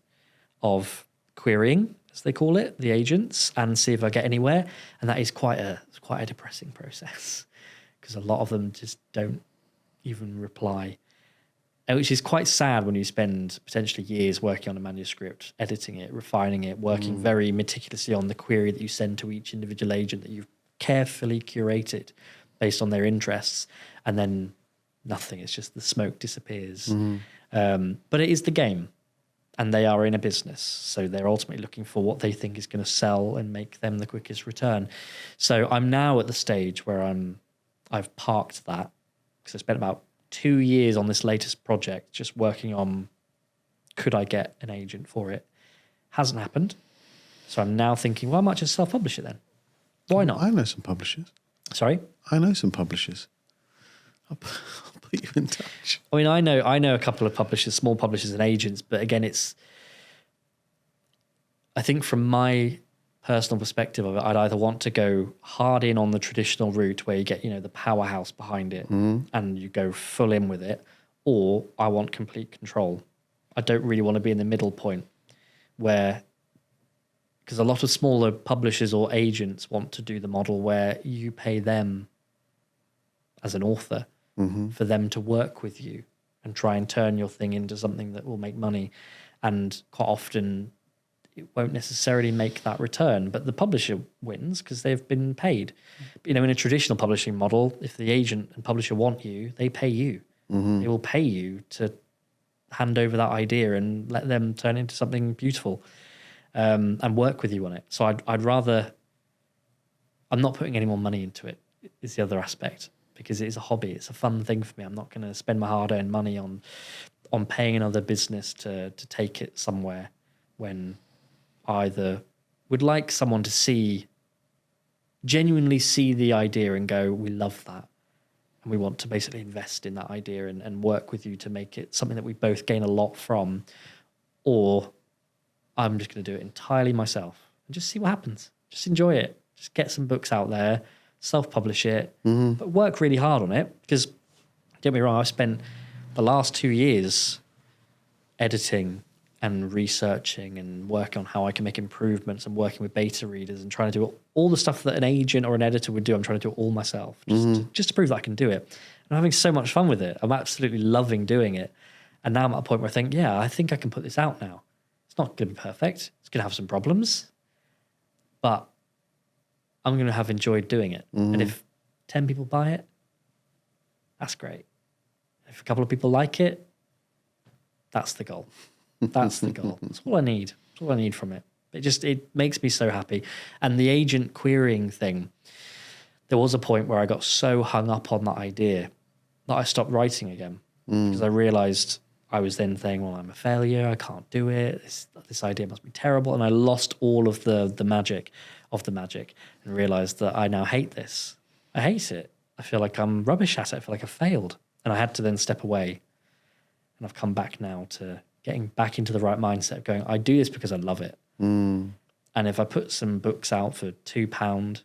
of querying, as they call it, the agents, and see if I get anywhere. And that is quite a depressing process because a lot of them just don't even reply, which is quite sad when you spend potentially years working on a manuscript, editing it, refining it, working very meticulously on the query that you send to each individual agent that you've carefully curated based on their interests, and then nothing. It's just the smoke disappears. But it is the game. and they are in a business. So they're ultimately looking for what they think is going to sell and make them the quickest return. So I'm now at the stage where I've parked that because I spent about 2 years on this latest project just working on, could I get an agent for it? Hasn't happened. So I'm now thinking, well, I might just self-publish it then. Why not? I know some publishers. Sorry? I know some publishers. I'll put you in touch. I mean, I know a couple of publishers, small publishers and agents, but again, I think from my personal perspective of it, I'd either want to go hard in on the traditional route where you get, the powerhouse behind it and you go full in with it, or I want complete control. I don't really want to be in the middle point where, because a lot of smaller publishers or agents want to do the model where you pay them as an author for them to work with you and try and turn your thing into something that will make money. And quite often it won't necessarily make that return, but the publisher wins because they've been paid. In a traditional publishing model, if the agent and publisher want you, they pay you. They will pay you to hand over that idea and let them turn it into something beautiful. And work with you on it. So I'd rather, I'm not putting any more money into it, is the other aspect, because it is a hobby. It's a fun thing for me. I'm not going to spend my hard-earned money on paying another business to take it somewhere when I either would like someone to genuinely see the idea and go, we love that. And we want to basically invest in that idea and work with you to make it something that we both gain a lot from, or I'm just going to do it entirely myself and just see what happens. Just enjoy it. Just get some books out there, self-publish it, but work really hard on it. Because, don't get me wrong, I've spent the last 2 years editing and researching and working on how I can make improvements and working with beta readers and trying to do all the stuff that an agent or an editor would do. I'm trying to do it all myself just to prove that I can do it. And I'm having so much fun with it. I'm absolutely loving doing it. And now I'm at a point where I think, yeah, I think I can put this out now. It's not going to be perfect. It's going to have some problems, but I'm going to have enjoyed doing it. And if 10 people buy it, that's great. If a couple of people like it, that's the goal. That's the goal. That's all I need. That's all I need from it. It makes me so happy. And the agent querying thing, there was a point where I got so hung up on that idea that I stopped writing again because I realized I was then saying, well, I'm a failure. I can't do it. This idea must be terrible. And I lost all of the magic of the magic and realized that I now hate this. I hate it. I feel like I'm rubbish at it. I feel like I failed. And I had to then step away. And I've come back now to getting back into the right mindset of going, I do this because I love it. And if I put some books out for £2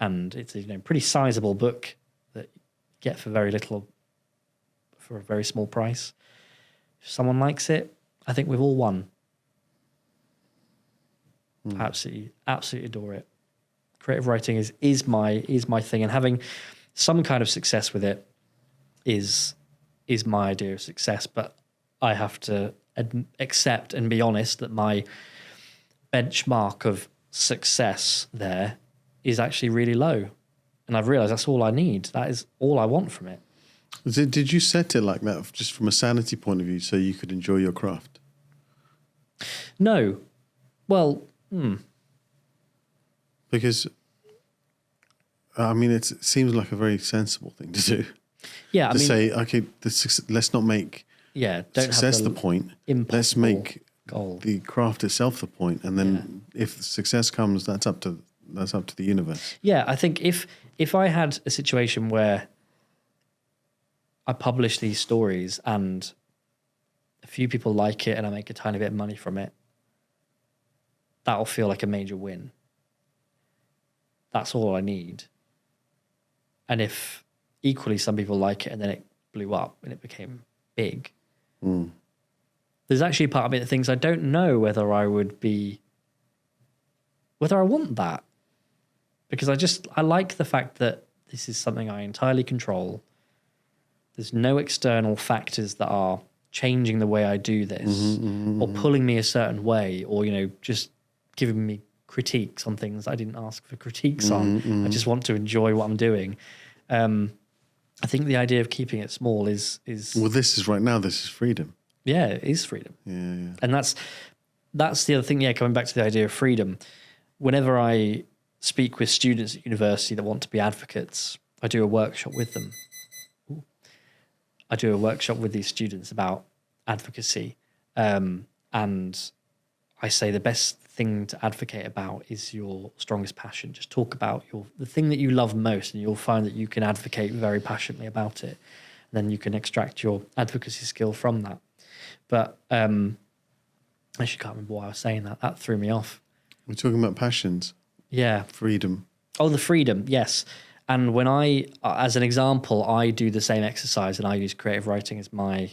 and it's a pretty sizable book that you get for very little, for a very small price, if someone likes it, I think we've all won. I absolutely adore it. Creative writing is my thing, and having some kind of success with it is my idea of success. But I have to accept and be honest that my benchmark of success there is actually really low, and I've realized that's all I need. That is all I want from it. Did you set it like that just from a sanity point of view so you could enjoy your craft? No. Well, Because, I mean, it seems like a very sensible thing to do. yeah, To say, okay, let's not make don't success have the point. Let's impossible make goal. the craft itself the point, and then if success comes, that's up to the universe. Yeah, I think if I had a situation where I publish these stories and a few people like it and I make a tiny bit of money from it, that'll feel like a major win. That's all I need. And if equally some people like it and then it blew up and it became big, there's actually a part of me that thinks I don't know whether I want that. Because I like the fact that this is something I entirely control. There's no external factors that are changing the way I do this or pulling me a certain way or, just giving me critiques on things I didn't ask for critiques on. I just want to enjoy what I'm doing. I think the idea of keeping it small is Well, this is right now, this is freedom. Yeah, it is freedom. Yeah. And that's the other thing. Yeah, coming back to the idea of freedom. Whenever I speak with students at university that want to be advocates, I do a workshop with them. I do a workshop with these students about advocacy, and I say the best thing to advocate about is your strongest passion. Just talk about the thing that you love most, and you'll find that you can advocate very passionately about it. And then you can extract your advocacy skill from that. But I actually can't remember why I was saying that. That threw me off. We're talking about passions. Yeah. Freedom. Oh, the freedom, yes. And when as an example, I do the same exercise and I use creative writing as my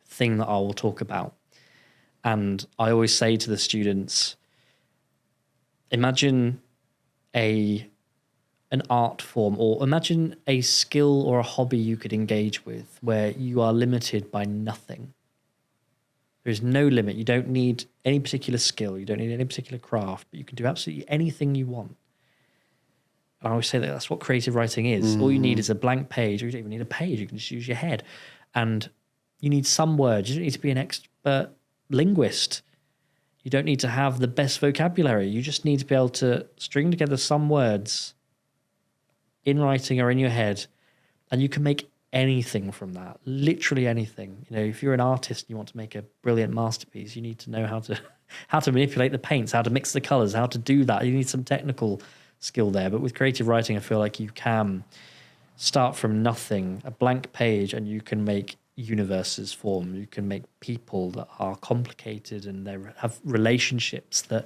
thing that I will talk about. And I always say to the students, imagine an art form, or imagine a skill or a hobby you could engage with where you are limited by nothing. There is no limit. You don't need any particular skill. You don't need any particular craft, but you can do absolutely anything you want. And I always say that that's what creative writing is. All you need is a blank page, or you don't even need a page. You can just use your head. And you need some words. You don't need to be an expert linguist. You don't need to have the best vocabulary. You just need to be able to string together some words in writing or in your head, and you can make anything from that, literally anything. You know, if you're an artist and you want to make a brilliant masterpiece, you need to know how to manipulate the paints, how to mix the colors, how to do that. You need some technical skill there. But with creative writing, I feel like you can start from nothing, a blank page, and you can make universes form. You can make people that are complicated and they have relationships that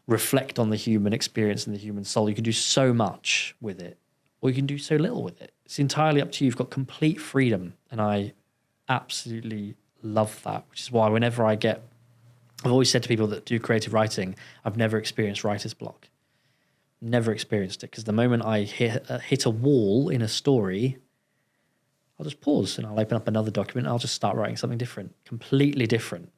reflect on the human experience and the human soul. You can do so much with it, or you can do so little with it. It's entirely up to you. You've got complete freedom, and I absolutely love that, which is why whenever I've always said to people that do creative writing, I've never experienced writer's block. Never experienced it, because the moment I hit a wall in a story, I'll just pause and I'll open up another document and I'll just start writing something different, completely different.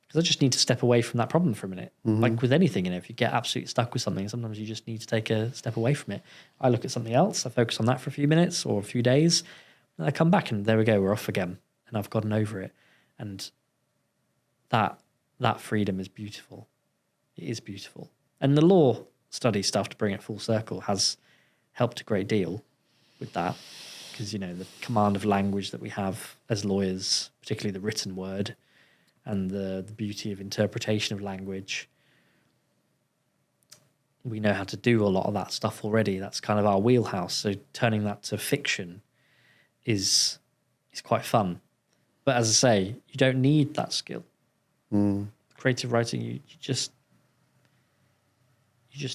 Because I just need to step away from that problem for a minute. Like with anything, you know, if you get absolutely stuck with something, sometimes you just need to take a step away from it. I look at something else, I focus on that for a few minutes or a few days, and I come back and there we go, we're off again. And I've gotten over it. And that freedom is beautiful. It is beautiful. And the law study stuff, to bring it full circle, has helped a great deal with that. Because, you know, the command of language that we have as lawyers, particularly the written word, and the beauty of interpretation of language, we know how to do a lot of that stuff already. That's kind of our wheelhouse. So turning that to fiction is quite fun. But as I say, you don't need that skill. Creative writing, you just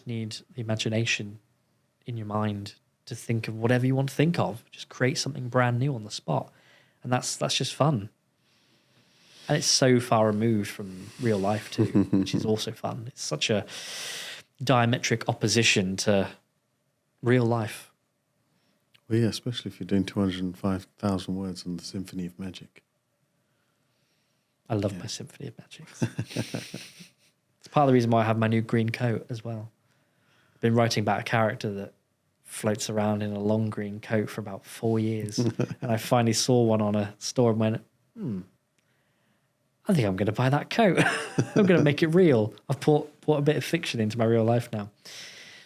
need the imagination in your mind to think of whatever you want to think of. Just create something brand new on the spot. And that's just fun. And it's so far removed from real life too, which is also fun. It's such a diametric opposition to real life. Well, yeah, especially if you're doing 205,000 words on the Symphony of Magic. I love my Symphony of Magic. It's part of the reason why I have my new green coat as well. I've been writing about a character that floats around in a long green coat for about 4 years. And I finally saw one on a store and went, I think I'm going to buy that coat. I'm going to make it real. I've brought a bit of fiction into my real life now.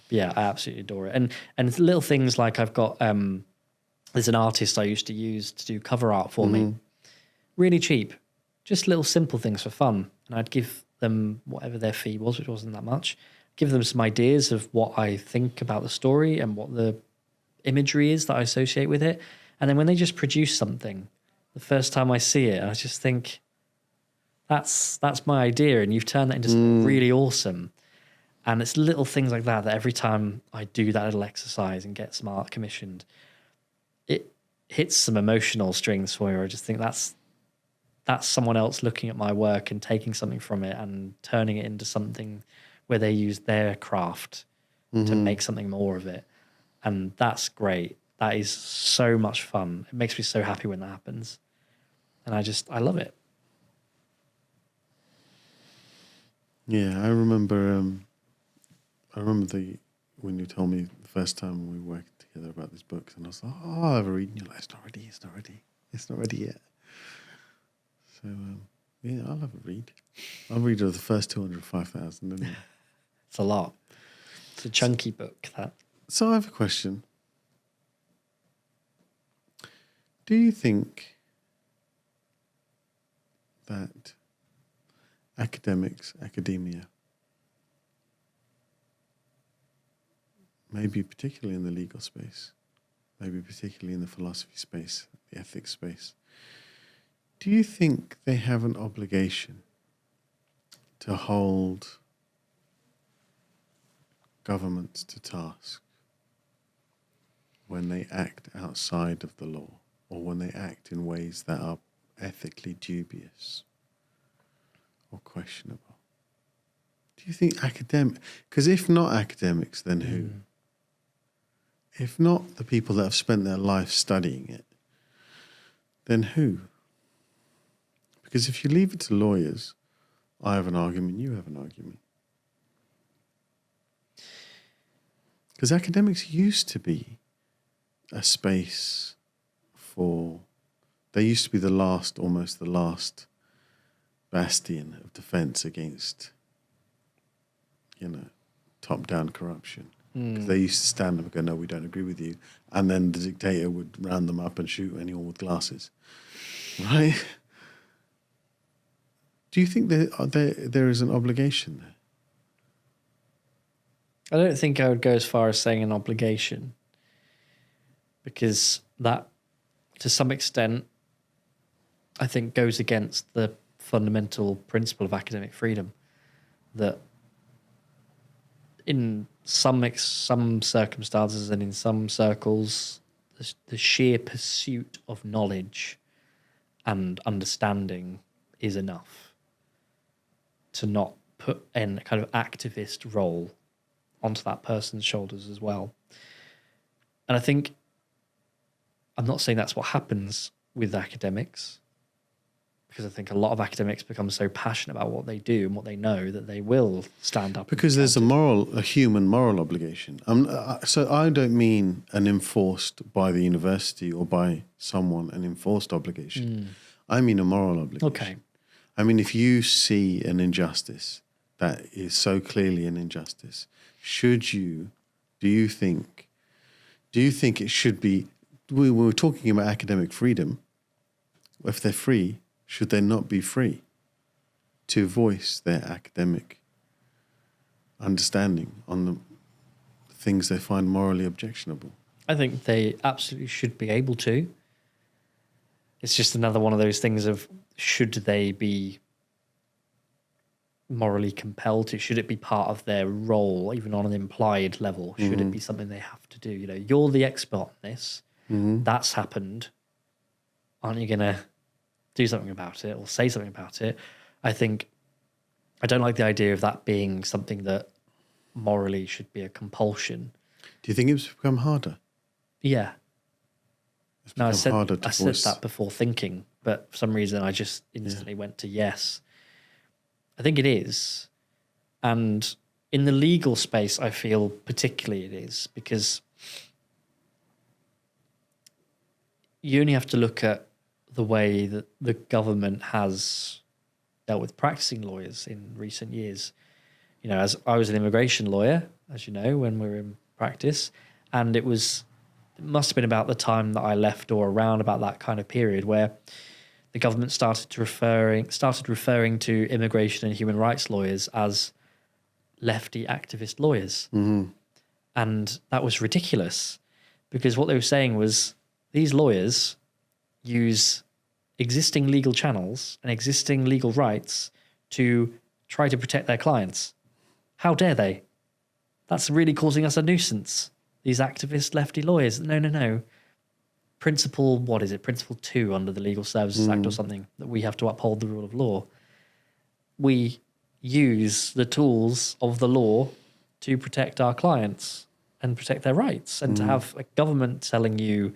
But yeah, I absolutely adore it. And little things like I've got, there's an artist I used to use to do cover art for me. Really cheap. Just little simple things for fun. And I'd give them whatever their fee was, which wasn't that much. Give them some ideas of what I think about the story and what the imagery is that I associate with it. And then when they just produce something, the first time I see it, I just think, that's my idea, and you've turned that into something really awesome. And it's little things like that every time I do that little exercise and get some art commissioned, it hits some emotional strings for me. I just think that's someone else looking at my work and taking something from it and turning it into something where they use their craft to make something more of it. And that's great. That is so much fun. It makes me so happy when that happens. And I love it. Yeah, I remember when you told me the first time we worked together about these books, and I was like, oh, I've read, and you're like, it's not ready yet. So, yeah, I'll have a read. I'll read of the first 205,000 anyway. It's a lot. It's a chunky book, that. So I have a question. Do you think that academia, maybe particularly in the legal space, maybe particularly in the philosophy space, the ethics space, do you think they have an obligation to hold governments to task when they act outside of the law or when they act in ways that are ethically dubious or questionable? Do you think because if not academics, then who? If not the people that have spent their life studying it, then who? Because if you leave it to lawyers, I have an argument, you have an argument. Because academics used to be a space they used to be almost the last bastion of defense against, top-down corruption. Because they used to stand up and go, no, we don't agree with you. And then the dictator would round them up and shoot anyone with glasses. Right? Do you think there is an obligation there? I don't think I would go as far as saying an obligation, because that, to some extent, I think goes against the fundamental principle of academic freedom, that in some circumstances and in some circles, the sheer pursuit of knowledge and understanding is enough to not put in a kind of activist role onto that person's shoulders as well. And I think, I'm not saying that's what happens with academics, because I think a lot of academics become so passionate about what they do and what they know that they will stand up. Because there's a human moral obligation. So I don't mean an enforced by the university or by someone, an enforced obligation. I mean a moral obligation. Okay. I mean, if you see an injustice that is so clearly an injustice, do you think it should be, we were talking about academic freedom, if they're free, should they not be free to voice their academic understanding on the things they find morally objectionable? I think they absolutely should be able to. It's just another one of those things of, should they be morally compelled to? Should it be part of their role, even on an implied level? Should it be something they have to do? You're the expert on this. That's happened. Aren't you going to do something about it or say something about it? I don't like the idea of that being something that morally should be a compulsion. Do you think it's become harder? Yeah. No, I said voice. that before thinking, but for some reason I just instantly went to yes. I think it is. And in the legal space, I feel particularly it is, because you only have to look at the way that the government has dealt with practicing lawyers in recent years. As I was an immigration lawyer, as you know, when we were in practice, and it must have been about the time that I left or around about that kind of period where the government started referring to immigration and human rights lawyers as lefty activist lawyers. And that was ridiculous, because what they were saying was these lawyers use existing legal channels and existing legal rights to try to protect their clients. How dare they? That's really causing us a nuisance. These activist lefty lawyers. No. Principle 2 under the Legal Services Act or something, that we have to uphold the rule of law. We use the tools of the law to protect our clients and protect their rights. And to have a government telling you,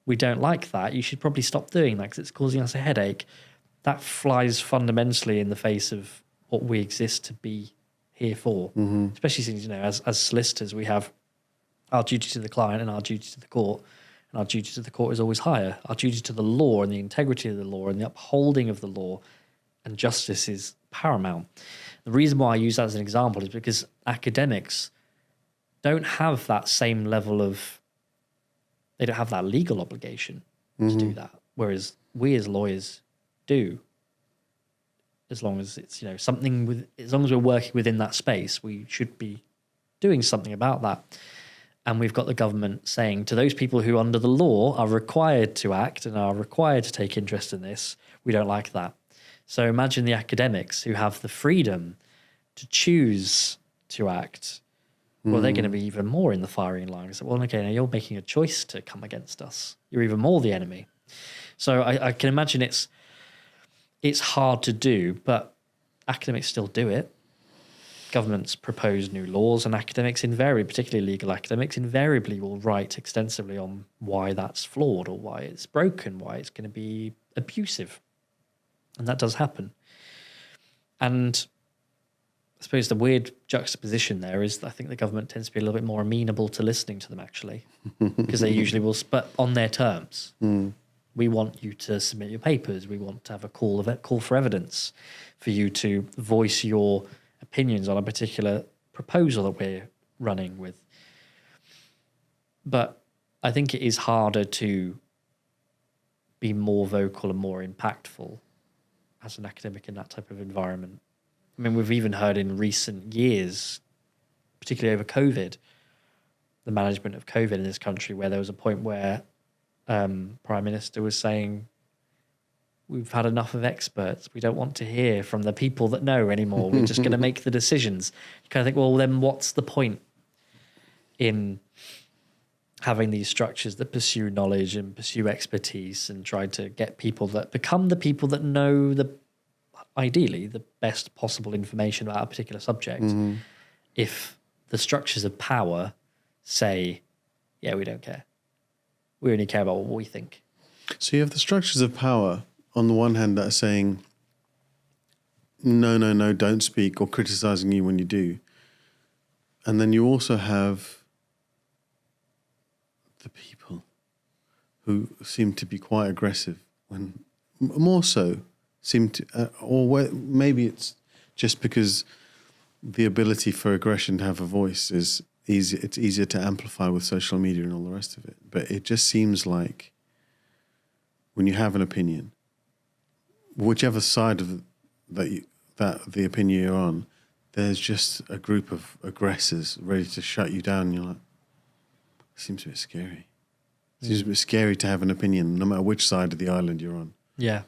we don't like that, you should probably stop doing that because it's causing us a headache, that flies fundamentally in the face of what we exist to be here for. Especially since, as solicitors, we have our duty to the client and our duty to the court. and our duty to the court is always higher. Our duty to the law and the integrity of the law and the upholding of the law and justice is paramount. The reason why I use that as an example is because academics don't have that same level of, they don't have that legal obligation to do that, whereas we as lawyers do. As long as it's, something with, as long as we're working within that space, we should be doing something about that. And we've got the government saying to those people who under the law are required to act and are required to take interest in this, we don't like that. So imagine the academics who have the freedom to choose to act. Well, they're going to be even more in the firing line. So, well, okay, now you're making a choice to come against us. You're even more the enemy. So I can imagine it's hard to do, but academics still do it. Governments propose new laws, and academics invariably, particularly legal academics, invariably will write extensively on why that's flawed or why it's broken, why it's going to be abusive. And that does happen. And I suppose the weird juxtaposition there is I think the government tends to be a little bit more amenable to listening to them, actually, because they usually will, but on their terms. We want you to submit your papers. We want to have a call for evidence for you to voice your opinions on a particular proposal that we're running with. But I think it is harder to be more vocal and more impactful as an academic in that type of environment. I mean, we've even heard in recent years, particularly over COVID, the management of COVID in this country, where there was a point where Prime Minister was saying, we've had enough of experts. We don't want to hear from the people that know anymore. We're just going to make the decisions. You kind of think, well, then what's the point in having these structures that pursue knowledge and pursue expertise and try to get people that become the people that know ideally the best possible information about a particular subject, if the structures of power say, yeah, we don't care. We only care about what we think. So you have the structures of power on the one hand that are saying, no, don't speak, or criticizing you when you do. And then you also have the people who seem to be quite aggressive when more so seem to, maybe it's just because the ability for aggression to have a voice is easy. It's easier to amplify with social media and all the rest of it. But it just seems like when you have an opinion, whichever side of that the opinion you're on, there's just a group of aggressors ready to shut you down. And you're like, it seems a bit scary. It seems a bit scary to have an opinion, no matter which side of the island you're on. Yeah.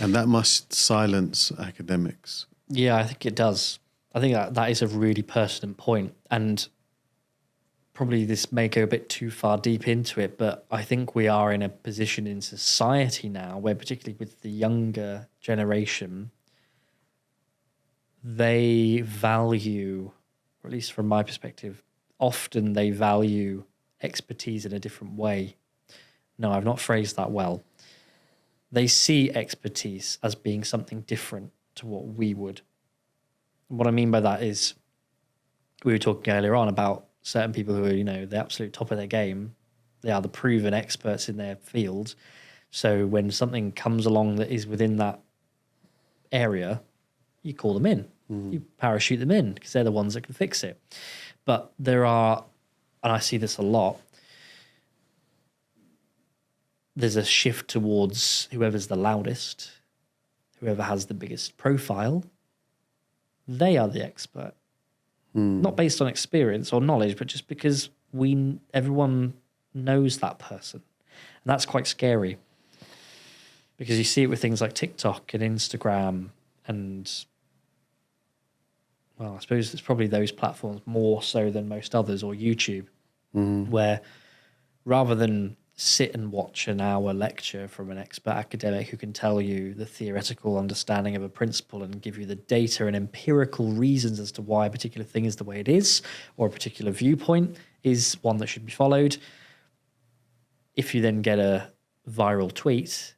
And that must silence academics. Yeah, I think it does. I think that is a really pertinent point. And probably this may go a bit too far deep into it, but I think we are in a position in society now where, particularly with the younger generation, they value, or at least from my perspective, often they value expertise in a different way. No, I've not phrased that well. They see expertise as being something different to what we would. And what I mean by that is, we were talking earlier on about certain people who are, the absolute top of their game. They are the proven experts in their field. So when something comes along that is within that area, you call them in. You parachute them in because they're the ones that can fix it. But there are, and I see this a lot, there's a shift towards whoever's the loudest, whoever has the biggest profile, they are the expert. Not based on experience or knowledge, but just because everyone knows that person. And that's quite scary because you see it with things like TikTok and Instagram and, well, I suppose it's probably those platforms more so than most others, or YouTube, where rather than sit and watch an hour lecture from an expert academic who can tell you the theoretical understanding of a principle and give you the data and empirical reasons as to why a particular thing is the way it is, or a particular viewpoint is one that should be followed, if you then get a viral tweet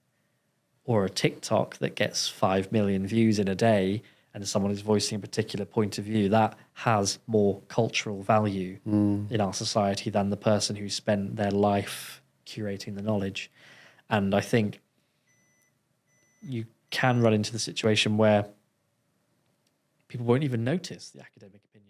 or a TikTok that gets 5 million views in a day and someone is voicing a particular point of view, that has more cultural value in our society than the person who spent their life curating the knowledge. And I think you can run into the situation where people won't even notice the academic opinion